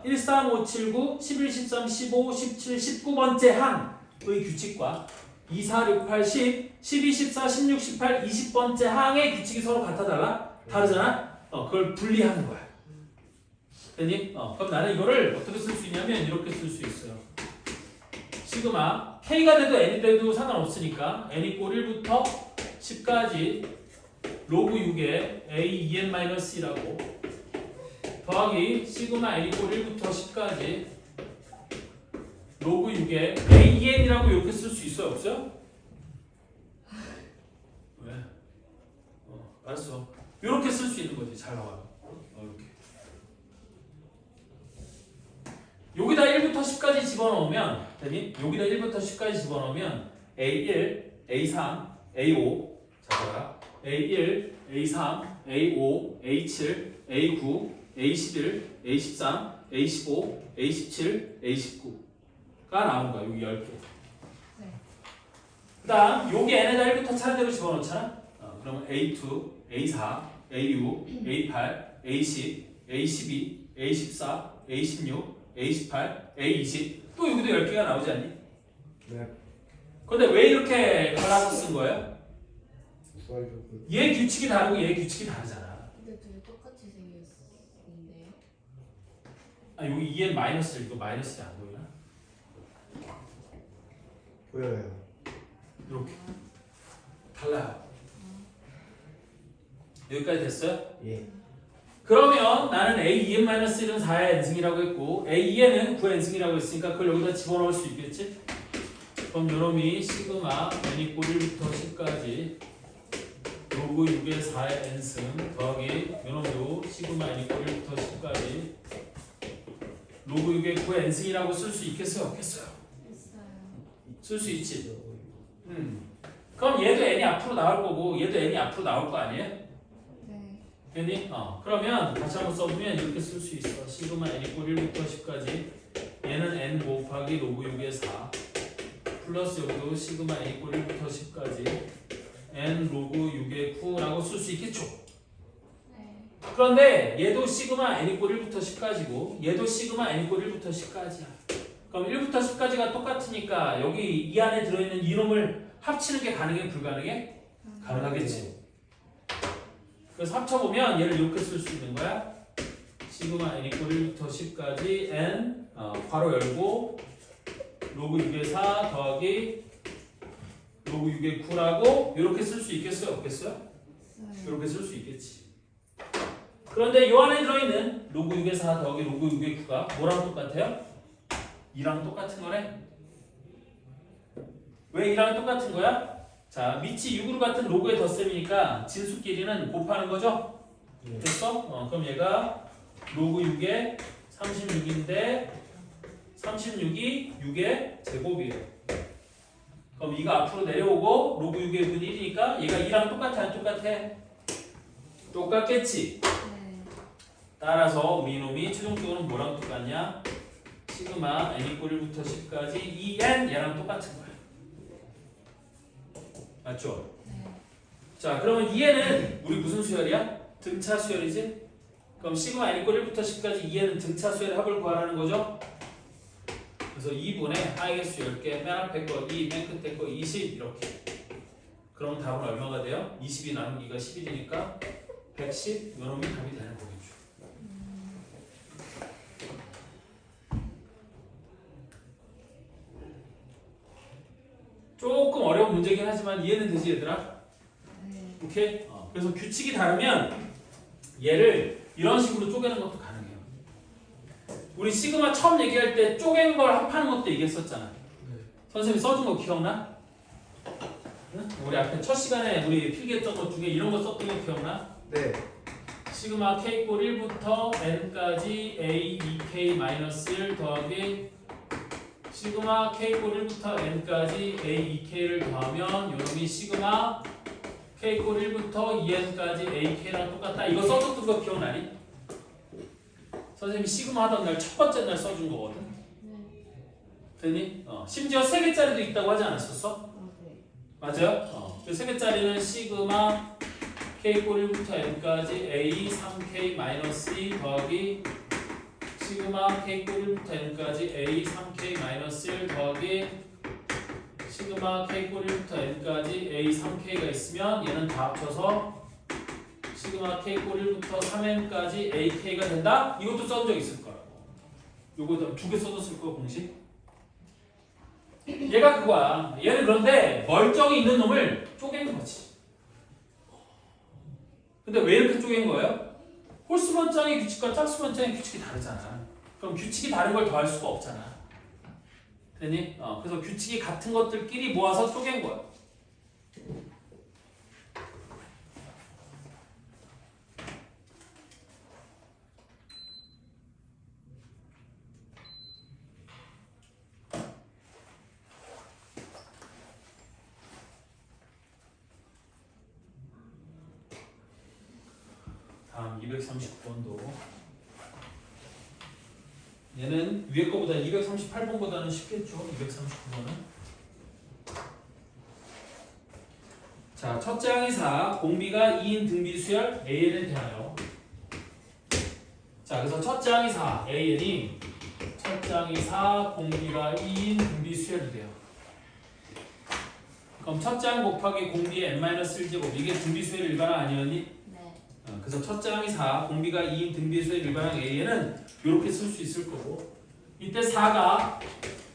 1, 3, 5, 7, 9, 11, 13, 15, 17, 19번째 항의 규칙과 2, 4, 6, 8, 10, 12, 14, 16, 18, 20번째 항의 규칙이 서로 같아 달라? 다르잖아? 그걸 분리하는 거야. 됐니? 그럼 나는 이거를 어떻게 쓸 수 있냐면 이렇게 쓸 수 있어요. 시그마 K가 돼도 N이 돼도 상관없으니까 N 이꼴 1부터 10까지 로그 6의 A2N-C라고 더하기 시그마 N 이꼴 1부터 10까지 로그 6의 AN이라고 이렇게 쓸 수 있어요? 없어요? 왜? 알았어. 이렇게 쓸 수 있는 거지. 잘 나와요. 이렇게. 여기다 1부터 10까지 집어넣으면 되니? 여기다 1부터 10까지 집어넣으면 A1, A3, A5 자, A1, A3, A5, A7, A9, A11, A13, A15, A17, A19가 나오는 거야. 여기 10개. 네. 그 다음 여기 n에다 1부터 차례대로 집어넣잖아. 그러면 A2, A4, A6, A8, A10, A12, A14, A16, A18, A20 또 여기도 10개가 나오지 않니? 네. 근데 왜 이렇게 갈라서 쓴 거예요? 구하려고. 얘 규칙이 다르고 얘 규칙이 다르잖아. 근데 둘이 똑같이 생겼는데요? 여기 2n 마이너스 이거 마이너스가 안 보이나? 보여요. 이렇게 달라요. 여기까지 됐어요? 예. 그러면 나는 A2n-1은 4의 n승이라고 했고 A2n은 9의 n승이라고 했으니까 그걸 여기다 집어넣을 수 있겠지? 그럼 요놈이 시그마 n 이꼴 1부터 10까지 로그 6의 4의 n승 더하기 요놈도 시그마 n 이꼴 1부터 10까지 로그 6의 9의 n승이라고 쓸 수 있겠어요? 없겠어요? 있어요. 쓸 수 있지? 그럼 얘도 n이 앞으로 나올 거고 얘도 n이 앞으로 나올 거 아니에요? 네. 됐니? 그러면 다시 한번 써보면 이렇게 쓸 수 있어. 시그마 n 이꼴 1부터 10까지 얘는 n 곱하기 로그 6의 4 플러스 여기도 시그마 n 이꼴 1부터 10까지 n 로그 6의 9라고 쓸 수 있겠죠? 네. 그런데 얘도 시그마 n 이꼴 1부터 10까지고 얘도 시그마 n 이꼴 1부터 10까지야. 그럼 1부터 10까지가 똑같으니까 여기 이 안에 들어있는 이놈을 합치는 게 가능해? 불가능해? 가능하겠지. 그래서 합쳐보면 얘를 이렇게 쓸 수 있는 거야. 시그마 n 이꼴 1부터 10까지 n 괄호 열고 로그 6의 4 더하기 로그 6의 9라고 이렇게 쓸 수 있겠어요? 없겠어요? 이렇게 쓸 수 있겠지. 그런데 이 안에 들어있는 로그 6의 4 더하기 로그 6의 9가 뭐랑 똑같아요? 2랑 똑같은 거네? 왜 2랑 똑같은 거야? 자, 밑이 6으로 같은 로그의 덧셈이니까 진수끼리는 곱하는 거죠? 됐어? 그럼 얘가 로그 6의 36인데 36이 6의 제곱이에요. 그럼 2가 앞으로 내려오고 로그 6의 6은 1이니까 얘가 2랑 똑같아 안 똑같아? 똑같겠지? 네. 따라서 우리 놈이 최종적으로 뭐랑 똑같냐? 시그마 n 이꼴 1부터 10까지 2n 얘랑 똑같은 거야. 맞죠? 네. 자, 그러면 2n은 우리 무슨 수열이야? 등차 수열이지? 그럼 시그마 n 이꼴 1부터 10까지 2n은 등차 수열의 합을 구하라는 거죠? 그래서 2분의 하의 수 10개, 맨 앞에 거 2, 맨 끝에 거 20 이렇게. 그럼 답은 얼마가 돼요? 20이 나누기가 11이니까 110 이놈이 답이 되는 거겠죠. 조금 어려운 문제긴 하지만 이해는 되지 얘들아? 네. 오케이? 그래서 규칙이 다르면 얘를 이런 식으로 쪼개는 것도 가능해요. 우리 시그마 처음 얘기할 때 쪼갠 걸 합하는 것도 얘기했었잖아. 선생님이 써준 거 기억나? 응? 우리 앞에 첫 시간에 우리 필기했던 것 중에 이런 거 썼던 거 기억나? 네. 시그마 k꼴 1부터 n까지 a 2k-1 더하기 시그마 k꼴 1부터 n까지 a 2k를 더하면 요놈이 시그마 k꼴 1부터 2n까지 ak랑 똑같다. 이거 써줬던 거 기억나니? 선생님이 시그마 하던 날 첫 번째 날 써준 거거든. 네. 되니? 심지어 3개짜리도 있다고 하지 않았었어? 네. 맞아요? 그 3개짜리는 시그마 k꼴 1부터 n까지 a 3k-2 더하기 시그마 k꼴 1부터 n까지 a 3k-1 더하기 시그마 k꼴 1부터 n까지 a 3k가 있으면 얘는 다 합쳐서 시그마 k꼴 1부터 3n까지 ak가 된다? 이것도 써본 적 있을 거라고. 요거 2개 써줬을 거야 공식. 얘가 그거야. 얘는 그런데 멀쩡히 있는 놈을 쪼갠 거지. 근데 왜 이렇게 쪼갠 거예요? 홀수번장의 규칙과 짝수번장의 규칙이 다르잖아. 그럼 규칙이 다른 걸 더할 수가 없잖아. 되니? 그래서 규칙이 같은 것들끼리 모아서 쪼갠 거야. 다음 239번도 얘는 위에 거보다 238번보다는 쉽겠죠. 239번은. 자, 첫째 항이사 공비가 2인 등비 수열 AN에 대하여. 자, 그래서 첫째 항이사 AN이 첫째 항이사 공비가 2인 등비 수열이 돼요. 그럼 첫째 항 곱하기 공비의 n-1제곱 이게 등비 수열 일반항 아니었니? 그래서 첫째 항이 4, 공비가 2인 등비수의 일반항 A에는 이렇게 쓸 수 있을 거고 이때 4가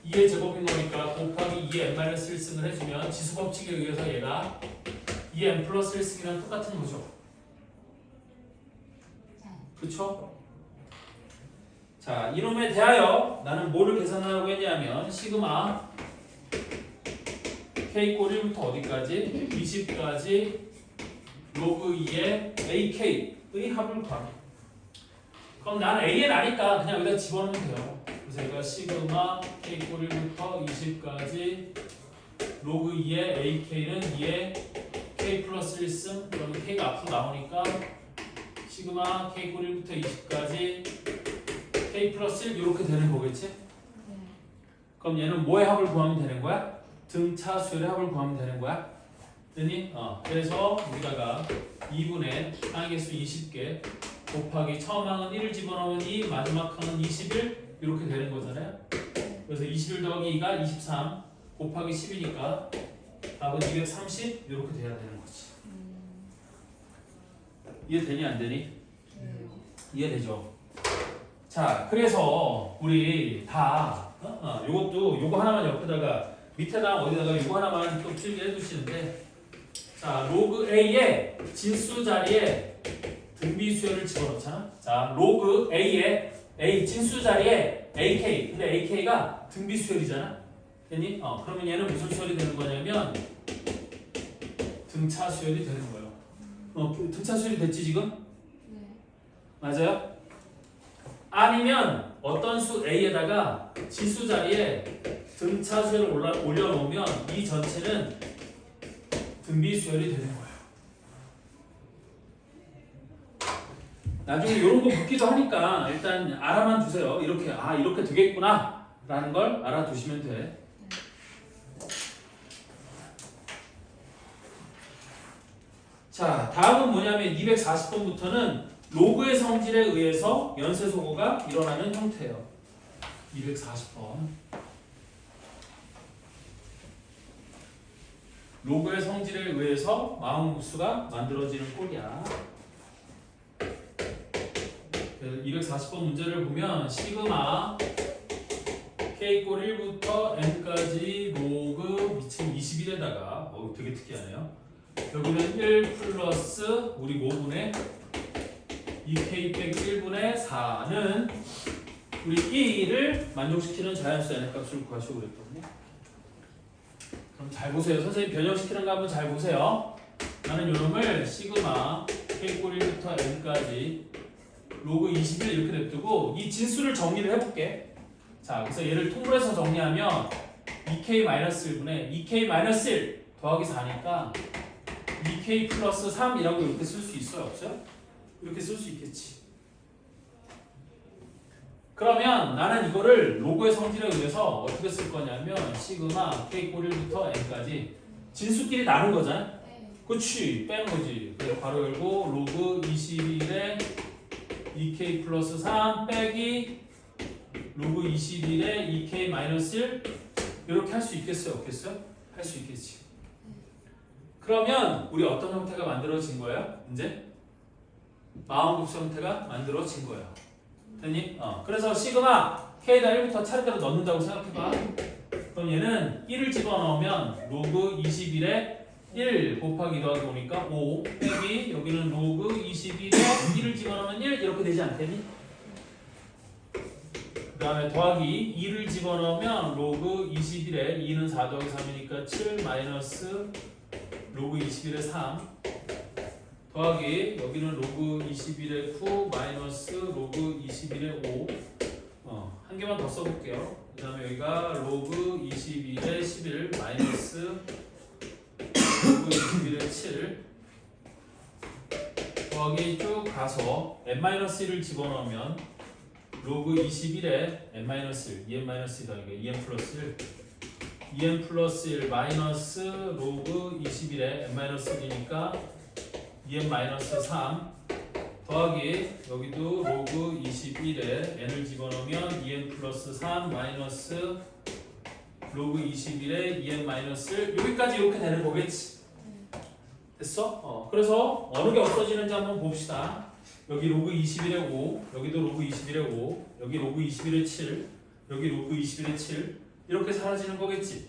2의 제곱인 거니까 곱하기 2의 n-1승을 해주면 지수법칙에 의해서 얘가 2의 n 플러스 1승이랑 똑같은 거죠. 그쵸? 자, 이놈에 대하여 나는 뭐를 계산하라고 했냐면 시그마 K꼴 1부터 어디까지? 20까지 로그 2의 AK의 합을 구하라. 그럼 나는 AN 아니까 그냥 여기다 집어넣으면 돼요. 그래서 얘가 시그마 K꼴 1부터 20까지 로그 2의 AK는 2의 K 플러스 1승 그러면 K가 앞으로 나오니까 시그마 K꼴 1부터 20까지 K 플러스 1 이렇게 되는 거겠지? 그럼 얘는 뭐의 합을 구하면 되는 거야? 등차 수열의 합을 구하면 되는 거야? 되니? 그래서 우리가 2분의 항의 개수 20개 곱하기 처음 항은 1을 집어넣으면 2, 마지막 항은 21 이렇게 되는 거잖아요. 그래서 21 더하기 2가 23 곱하기 10이니까 답은 230 이렇게 돼야 되는 거지. 이해되니 안 되니? 이해되죠? 자, 그래서 우리 다 요것도 요거 하나만 옆에다가 밑에다 어디다가 요거 하나만 또 필기 해두시는데, 자, 로그 A의 진수 자리에 등비수열을 집어넣잖아. 자, 로그 A의 A 진수 자리에 AK, 근데 AK가 등비수열이잖아. 됐니? 그러면 얘는 무슨 수열이 되는 거냐면 등차 수열이 되는 거예요. 등차 수열이 됐지 지금? 네. 맞아요? 아니면 어떤 수 A에다가 지수 자리에 등차 수열을 올려놓으면 이 전체는 등비 수열이 되는 거예요. 나중에 이런 거 묻기도 하니까 일단 알아만 두세요. 이렇게 이렇게 되겠구나 라는 걸 알아두시면 돼. 자, 다음은 뭐냐면 240번부터는 로그의 성질에 의해서 연쇄소거가 일어나는 형태예요. 240번. 로그의 성질에 의해서 마음수가 만들어지는 꼴이야. 240번 문제를 보면 시그마 K꼴 1부터 N까지 로그 미칭 21에다가 되게 특이하네요. 여기는 1 플러스 우리 5분의 2K 빼기 1분의 4는 우리 2를 만족시키는 자연수 N의 값을 구하시고 그랬거든요. 그럼 잘 보세요. 선생님 변형시키는 거 한번 잘 보세요. 나는 요놈을 시그마 K꼴 1부터 N까지 로그 21 이렇게 냅두고 이 진수를 정리를 해볼게. 자, 그래서 얘를 통분해서 정리하면 2K-1분의 2K-1 더하기 4니까 2K 플러스 3이라고 이렇게 쓸 수 있어요? 없어요? 이렇게 쓸 수 있겠지. 그러면 나는 이거를 로그의 성질에 의해서 어떻게 쓸 거냐면 시그마 K꼴 1부터 N까지 진수끼리 나눈 거잖아? 네. 그치, 빼는 거지. 그래서 괄호 열고 로그 21에 2K 플러스 3 빼기 로그 21에 2K 마이너스 1 이렇게 할 수 있겠어요? 없겠어요? 할 수 있겠지. 그러면 우리 어떤 형태가 만들어진 거예요? 이제 마음급수 형태가 만들어진 거예요. 됐니? 그래서 시그마 K에다 1부터 차례대로 넣는다고 생각해봐. 그럼 얘는 1을 집어넣으면 로그 21에 1 곱하기 더하기 오니까 5 빼기 여기는 로그 21에 1을 집어넣으면 1 이렇게 되지 않겠니? 그 다음에 더하기 2를 집어넣으면 로그 21에 2는 4 더하기 3이니까 7 마이너스 로그 21에 3 더하기 여기는 로그 21에 9 마이너스 로그 21에 5 한 개만 더 써볼게요. 그 다음에 여기가 로그 21에 11 마이너스 로그 21에 7 더하기 쭉 가서 n-1을 집어넣으면 로그 21에 n-1 2n-1 더하기 2n 플러스 1 2n 플러스 1 마이너스 로그 21에 n-1이니까 2n 마이너스 3 더하기 여기도 로그 21에 n을 집어넣으면 2n 플러스 3 마이너스 로그 21에 2n 마이너스 1 여기까지 이렇게 되는 거겠지. 됐어? 그래서 어느 게 없어지는지 한번 봅시다. 여기 로그 21에 5 여기도 로그 21에 5 여기 로그 21에 7 여기 로그 21에 7 이렇게 사라지는 거겠지.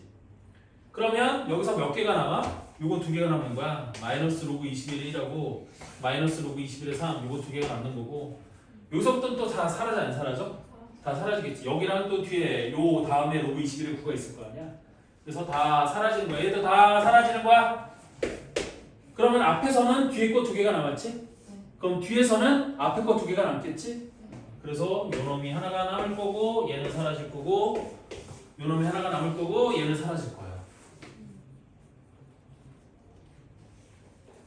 그러면 여기서 몇 개가 남아? 요거 두 개가 남는 거야. 마이너스 로그 21에 1하고 마이너스 로그 21에 3 요거 두 개가 남는 거고 여기서부터는 또 다 사라져 안 사라져? 다 사라지겠지. 여기랑 또 뒤에 요 다음에 로그 21에 9가 있을 거 아니야. 그래서 다 사라지는 거야. 얘도 다 사라지는 거야. 그러면 앞에서는 뒤에 거 두 개가 남았지? 그럼 뒤에서는 앞에 거 두 개가 남겠지? 그래서 요 놈이 하나가 남을 거고 얘는 사라질 거고 요 놈이 하나가 남을 거고 얘는 사라질 거야.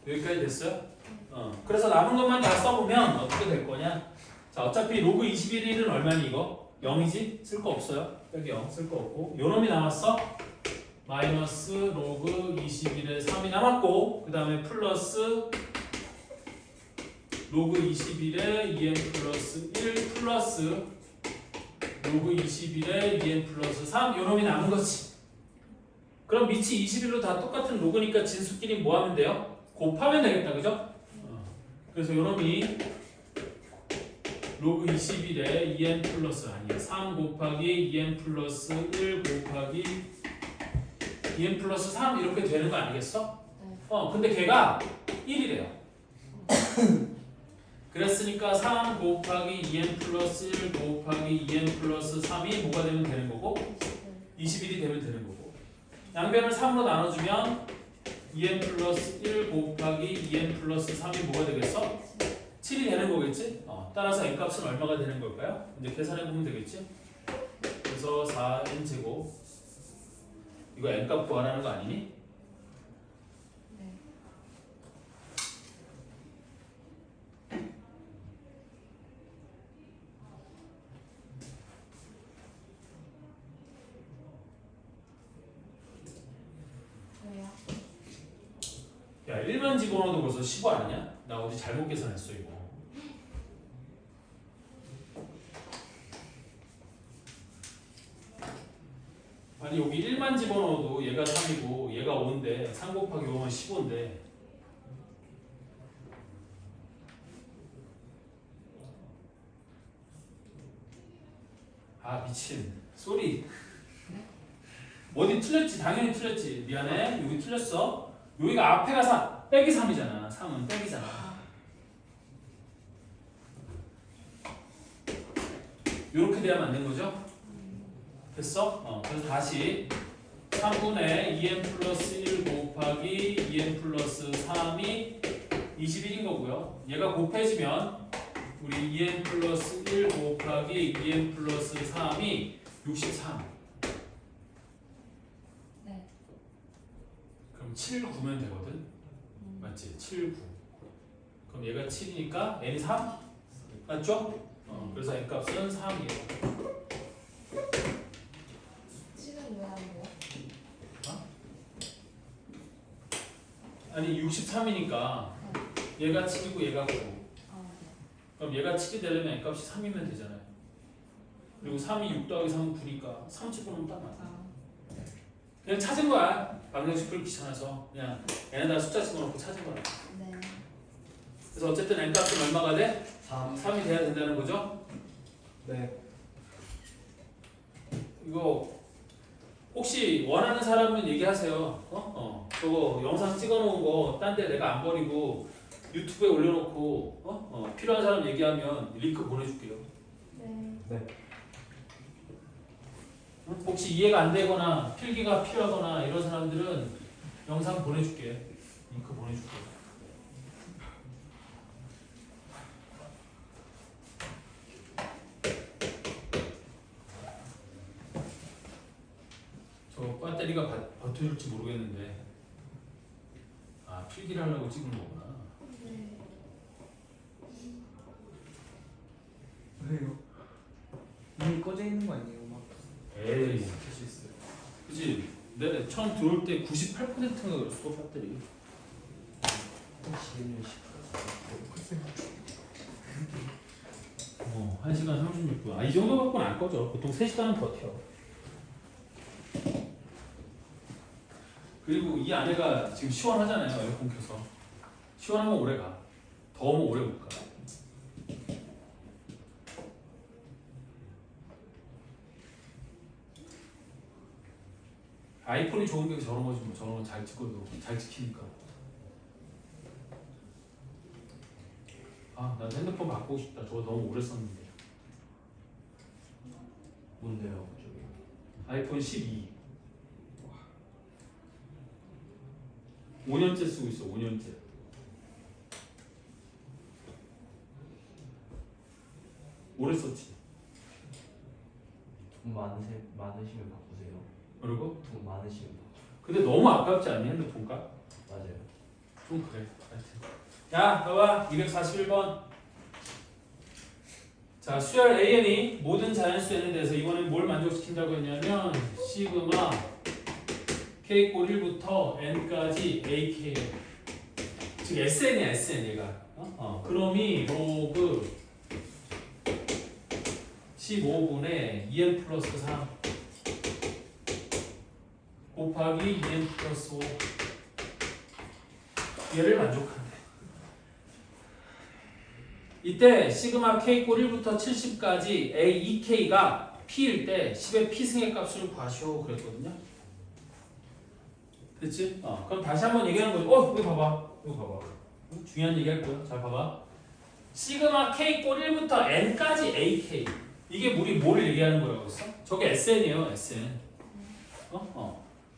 여기까지 됐어요? 그래서 남은 것만 다 써보면 어떻게 될 거냐? 자, 어차피 로그 21은 얼마니 이거? 0이지? 쓸 거 없어요. 여기 0 쓸 거 없고 요 놈이 남았어? 마이너스 로그 21에 3이 남았고 그 다음에 플러스 로그 21에 2n 플러스 1 플러스 로그 21에 2n 플러스 3 요놈이 남은 거지. 그럼 밑이 21로 다 똑같은 로그니까 진수끼리 뭐 하면 돼요? 곱하면 되겠다. 그죠? 그래서 요놈이 로그 21에 2n 플러스 아니야 3 곱하기 2n 플러스 1 곱하기 2n 플러스 3 이렇게 되는 거 아니겠어? 네. 근데 걔가 1이래요. 그랬으니까 3 곱하기 2n 플러스 1 곱하기 2n 플러스 3이 뭐가 되면 되는 거고 21이 되면 되는 거고 양변을 3으로 나눠주면 2n 플러스 1 곱하기 2n 플러스 3이 뭐가 되겠어? 7이 되는 거겠지? 따라서 n값은 얼마가 되는 걸까요? 이제 계산해보면 되겠지? 그래서 4n 제곱 이거 n값 구하라는 거 아니니? 네. 왜요? 야 1만 집어넣어도 벌써 15 아니냐? 나 어디 잘못 계산했어 이거. 아니 여기 1만 집어넣어도 얘가 3이고 얘가 5인데 3 곱하기 5면 15인데 아 미친 쏘리 어디 틀렸지? 당연히 틀렸지. 미안해 여기 틀렸어. 여기가 앞에가 3 빼기 3이잖아. 3은 빼기잖아. 요렇게 돼야만 안 된 거죠? 됐어? 그래서 다시 3분의 2n 플러스 1 곱하기 2n 플러스 3이 21인 거고요. 얘가 곱해지면 우리 2n 플러스 1 곱하기 2n 플러스 3이 63. 네. 그럼 7, 9면 되거든? 맞지? 7, 9. 그럼 얘가 7이니까 n이 3? 맞죠? 그래서 n값은 3이에요. 7은 왜 안 돼요? 아니 63이니까 얘가 7이고 얘가 9. 아, 네. 그럼 얘가 7이 되려면 n값이 3이면 되잖아요. 그리고 3이 6 더하기 3은 9니까 3 집어넣으면 딱 맞아. 아, 그냥 찾은 거야. 방정식 풀기 귀찮아서 그냥 n에다 숫자 집어넣고 찾은 거야. 네. 그래서 어쨌든 n값은 얼마가 돼? 3. 3이 돼야 된다는 거죠? 네. 이거 혹시 원하는 사람은 얘기하세요. 저거 영상 찍어놓은 거 딴 데 내가 안 버리고 유튜브에 올려놓고 필요한 사람 얘기하면 링크 보내줄게요. 네. 네. 혹시 이해가 안 되거나 필기가 필요하거나 이런 사람들은 영상 보내줄게. 링크 보내줄게. 저 배터리가 버텨줄지 모르겠는데 필기를 하려고 찍은 거구나. 네. 왜요? 이미 꺼져 있는 거 아니에요? 막 에이 켤수 있어요. 그치. 내가 처음 들어올 때 98%가 그랬어 배터리. 1시간 36분. 이 정도 갖고는 안 꺼져. 보통 3시간은 버텨. 그리고 이 안에가 지금 시원하잖아요. 에어컨 켜서. 시원하면 오래 가. 더우면 오래 못 가. 아이폰이 좋은 게 저런 거지 뭐. 저런 거 잘 찍어도 잘 찍히니까. 난 핸드폰 바꾸고 싶다. 저거 너무 오래 썼는데. 뭔데요, 저기? 아이폰 12. 5년째 쓰고 있어. 5년째. 오래 썼지. 돈 많으시면 바꾸세요. 그리고 돈 많으시면 근데 너무 아깝지 않니 핸드폰가? 맞아요. 좀 그래. 하여튼. 자, 봐봐. 241번. 자, 수열 AN이 모든 자연수 n에 대해서 이번엔 뭘 만족시킨다고 했냐면 시그마 k 꼴 1부터 n까지 ak예요. 지금 SN이야 SN 얘가. 그럼이 로그 15분의 2n 플러스 3 곱하기 2n 플러스 5 얘를 만족한대. 이때 시그마 k 꼴 1부터 70까지 a 2k가 p일 때 10의 p승의 값을 구하시오 그랬거든요. 됐지? 그럼 다시 한번 얘기하는 거예요. 이거 봐봐. 이거 봐봐. 중요한 얘기 할 거야. 잘 봐봐. 시그마 k 꼴 1부터 n까지 ak. 이게 우리 뭘 얘기하는 거라고 했어? 저게 SN이에요, SN.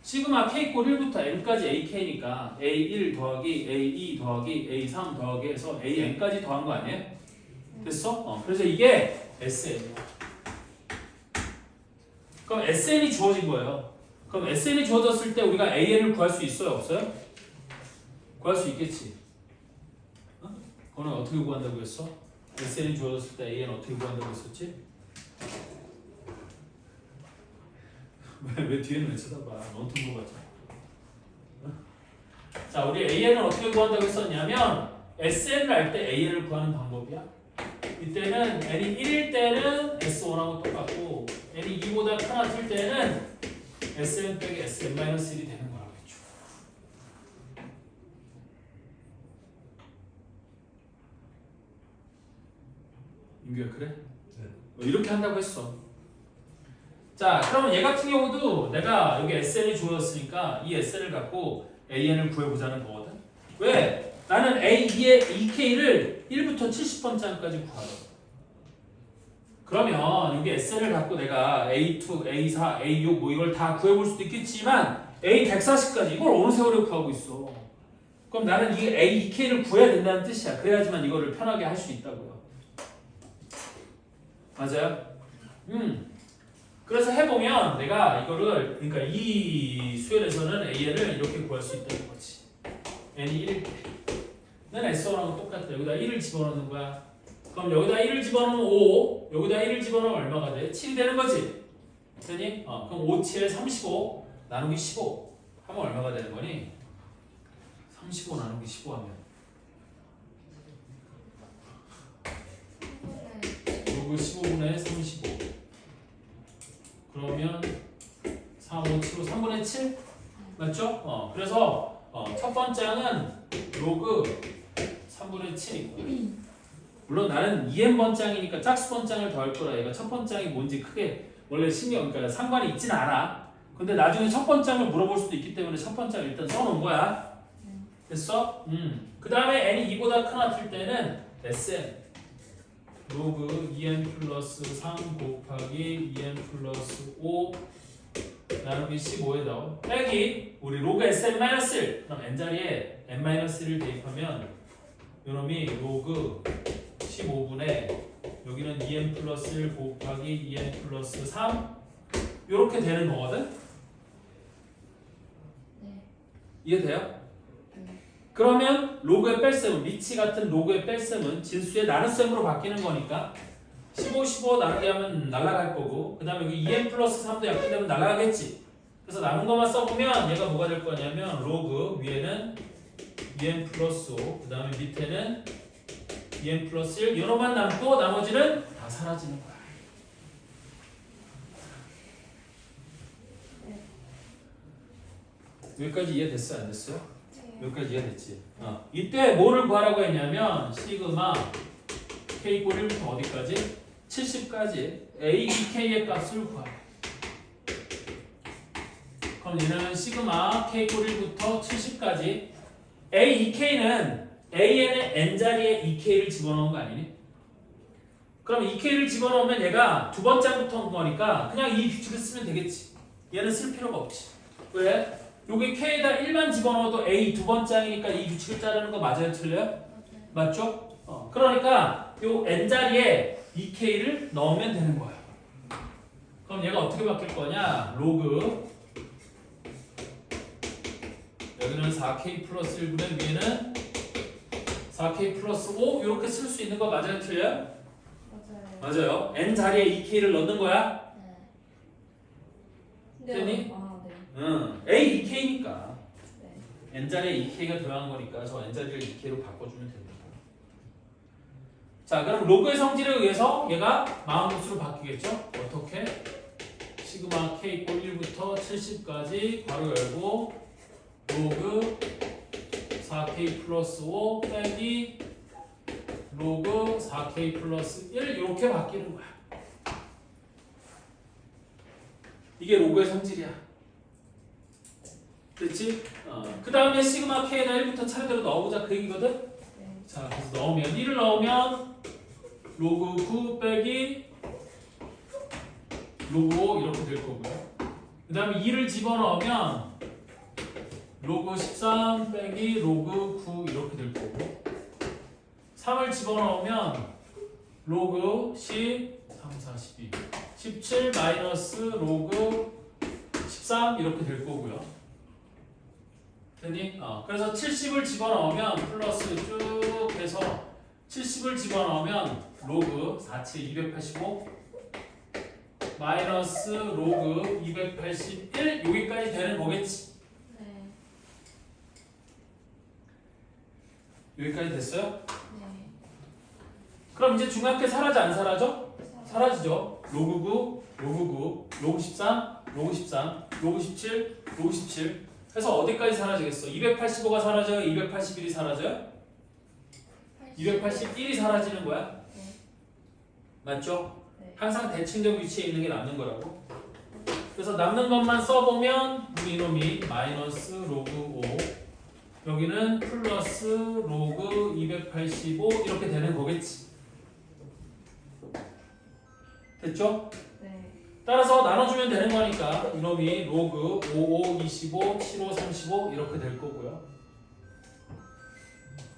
시그마 k 꼴 1부터 n까지 ak니까 a1 더하기 a2 더하기 a3 더하기 해서 an까지 더한 거 아니에요? 됐어? 그래서 이게 SN이야. 그럼 SN이 주어진 거예요. 그럼 SN이 주어졌을 때 우리가 AN을 구할 수 있어요? 없어요? 구할 수 있겠지. 그거는 어떻게 구한다고 했어? SN이 주어졌을 때 AN 어떻게 구한다고 했었지? 왜 뒤에는 왜 쳐다봐? 논통 물어봤잖아. 자, 우리 AN을 어떻게 구한다고 했었냐면 SN을 할 때 AN을 구하는 방법이야. 이때는 n이 1일 때는 S1하고 똑같고 n이 2보다 크나질 때는 Sn 빼기 Sn-1이 되는 거라겠죠. 인규야 그래? 네. 이렇게 한다고 했어. 자, 그러면 얘 같은 경우도 내가 여기 SN이 주어졌으니까 이 SN을 갖고 AN을 구해보자는 거거든. 왜? 나는 A2의 2K를 1부터 70번째까지 구하라고. 그러면 여기 SN을 갖고 내가 A2, A4, A6 뭐 이걸 다 구해볼 수도 있겠지만 A140까지 이걸 어느 세월에 구하고 있어. 그럼 나는 이 A2K를 구해야 된다는 뜻이야. 그래야지만 이거를 편하게 할 수 있다고요. 맞아요? 그래서 해보면 내가 이거를 그러니까 이 수열에서는 AN을 이렇게 구할 수 있다는 거지. N이 1일 때는 S1하고 똑같다. 여기다 1을 집어넣는 거야. 그럼 여기다 1을 집어넣으면 5, 여기다 1을 집어넣으면 얼마가 돼? 7이 되는 거지. 되니? 그럼 5, 7, 35 나누기 15 하면 얼마가 되는 거니? 35 나누기 15 하면 요거 15분의 35 그러면 3, 5, 7, 5, 3분의 7 맞죠? 그래서 첫 번장은 로그 3분의 7이고 물론 나는 2n번장이니까 짝수번장을 더할 거라 얘가 첫 번장이 뭔지 크게 원래 그러니까 상관이 있진 않아. 근데 나중에 첫 번장을 물어볼 수도 있기 때문에 첫 번장을 일단 써놓은 거야. 됐어? 그 다음에 n이 2보다 크나질 때는 Sn 로그 2n 플러스 3 곱하기 2n 플러스 5 나누기 15에 넣어 빼기 우리 로그 Sn-1 그럼 n자리에 n-1을 대입하면 요놈이 로그 15분의 여기는 2n 플러스 1 곱하기 2n 플러스 3 요렇게 되는 거거든? 네. 이해돼요? 그러면 로그의 뺄셈은 미치 같은 로그의 뺄셈은 진수의 나눗셈으로 바뀌는 거니까 15, 15 나누기 하면 날아갈 거고 그 다음에 여기 2n 플러스 3도 약분되면 날아가겠지. 그래서 남은 것만 써보면 얘가 뭐가 될 거냐면 로그 위에는 2n 플러스 5 그 다음에 밑에는 2n 플러스 1 이놈만 남고 나머지는 다 사라지는 거야. 여기까지 이해됐어? 안 됐어요? 여기까지 이해됐지? 이때 뭐를 구하라고 했냐면 시그마 k 꼴 1부터 어디까지? 70까지 a, k의 값을 구하래. 그럼 얘는 시그마 k 꼴 1부터 70까지 a, k는 an의 n자리에 2k를 집어넣은 거 아니니? 그럼 2k를 집어넣으면 얘가 두 번째부터 온 거니까 그냥 이 규칙을 쓰면 되겠지. 얘는 쓸 필요가 없지. 왜? 여기 k에다 1만 집어넣어도 a 두 번째이니까 이 규칙을 자르는 거 맞아요? 틀려요? 맞죠? 그러니까 요 n자리에 2k를 넣으면 되는 거야. 그럼 얘가 어떻게 바뀔 거냐? 로그 여기는 4k 플러스 1분의 위에는 4k 플러스 5 이렇게 쓸 수 있는 거 맞아요? 틀려요? 맞아요. 맞아요. n 자리에 2k를 넣는 거야. 네. 됐니? 아, 네. A, 2k니까. 네. n자리에 2k가 들어간 거니까 저 n자리를 2k로 바꿔주면 됩니다. 자, 그럼 로그의 성질에 의해서 얘가 마음수로 바뀌겠죠? 어떻게? 시그마 k 꼴 1부터 70까지 괄호 열고 로그 4k 플러스 5 빼기 로그 4k 플러스 1 이렇게 바뀌는 거야. 이게 로그의 성질이야. 됐지? 그 다음에 시그마 k에다 1부터 차례대로 넣어보자 그 얘기거든? 네. 자, 그래서 넣으면 1을 넣으면 로그 9 빼기 로그 5 이렇게 될 거고요. 그 다음에 2를 집어넣으면 로그 13 빼기 로그 9 이렇게 될 거고 3을 집어넣으면 로그 10, 3, 4, 12 17 마이너스 로그 13 이렇게 될 거고요. 되니? 그래서 70을 집어넣으면 플러스 쭉 해서 70을 집어넣으면 로그 47, 285 마이너스 로그 281 여기까지 되는 거겠지? 네. 여기까지 됐어요? 네. 그럼 이제 중학교 사라져 안 사라져? 사라지죠. 로그 9, 로그 9, 로그 13, 로그 13, 로그 17, 로그 17 해서 어디까지 사라지겠어? 285가 사라져요? 281이 사라져요? 281이 사라지는 거야? 네. 맞죠? 네. 항상 대칭적 위치에 있는 게 남는 거라고. 그래서 남는 것만 써보면 우리 이놈이 마이너스 로그 5 여기는 플러스 로그 285 이렇게 되는 거겠지. 됐죠? 네. 따라서 나눠주면 되는 거니까 이놈이 로그 55, 25, 75, 35 이렇게 될 거고요.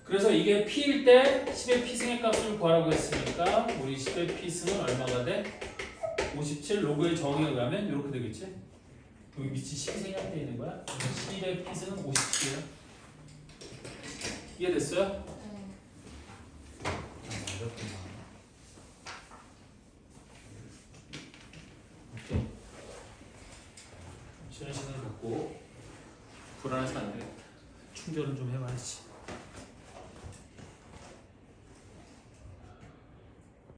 그래서 이게 p일 때 10의 p승의 값을 구하라고 했으니까 우리 10의 p승은 얼마가 돼? 57 로그의 정의에 의하면 이렇게 되겠지? 여기 밑이 10이 생략되어 있는 거야. 10의 p승은 57이야. 이해됐어요? 네. 맞았구나. 오케이. 쉬는 시간을 갖고 불안해서 안 되겠다. 충전을 좀 해봐야지.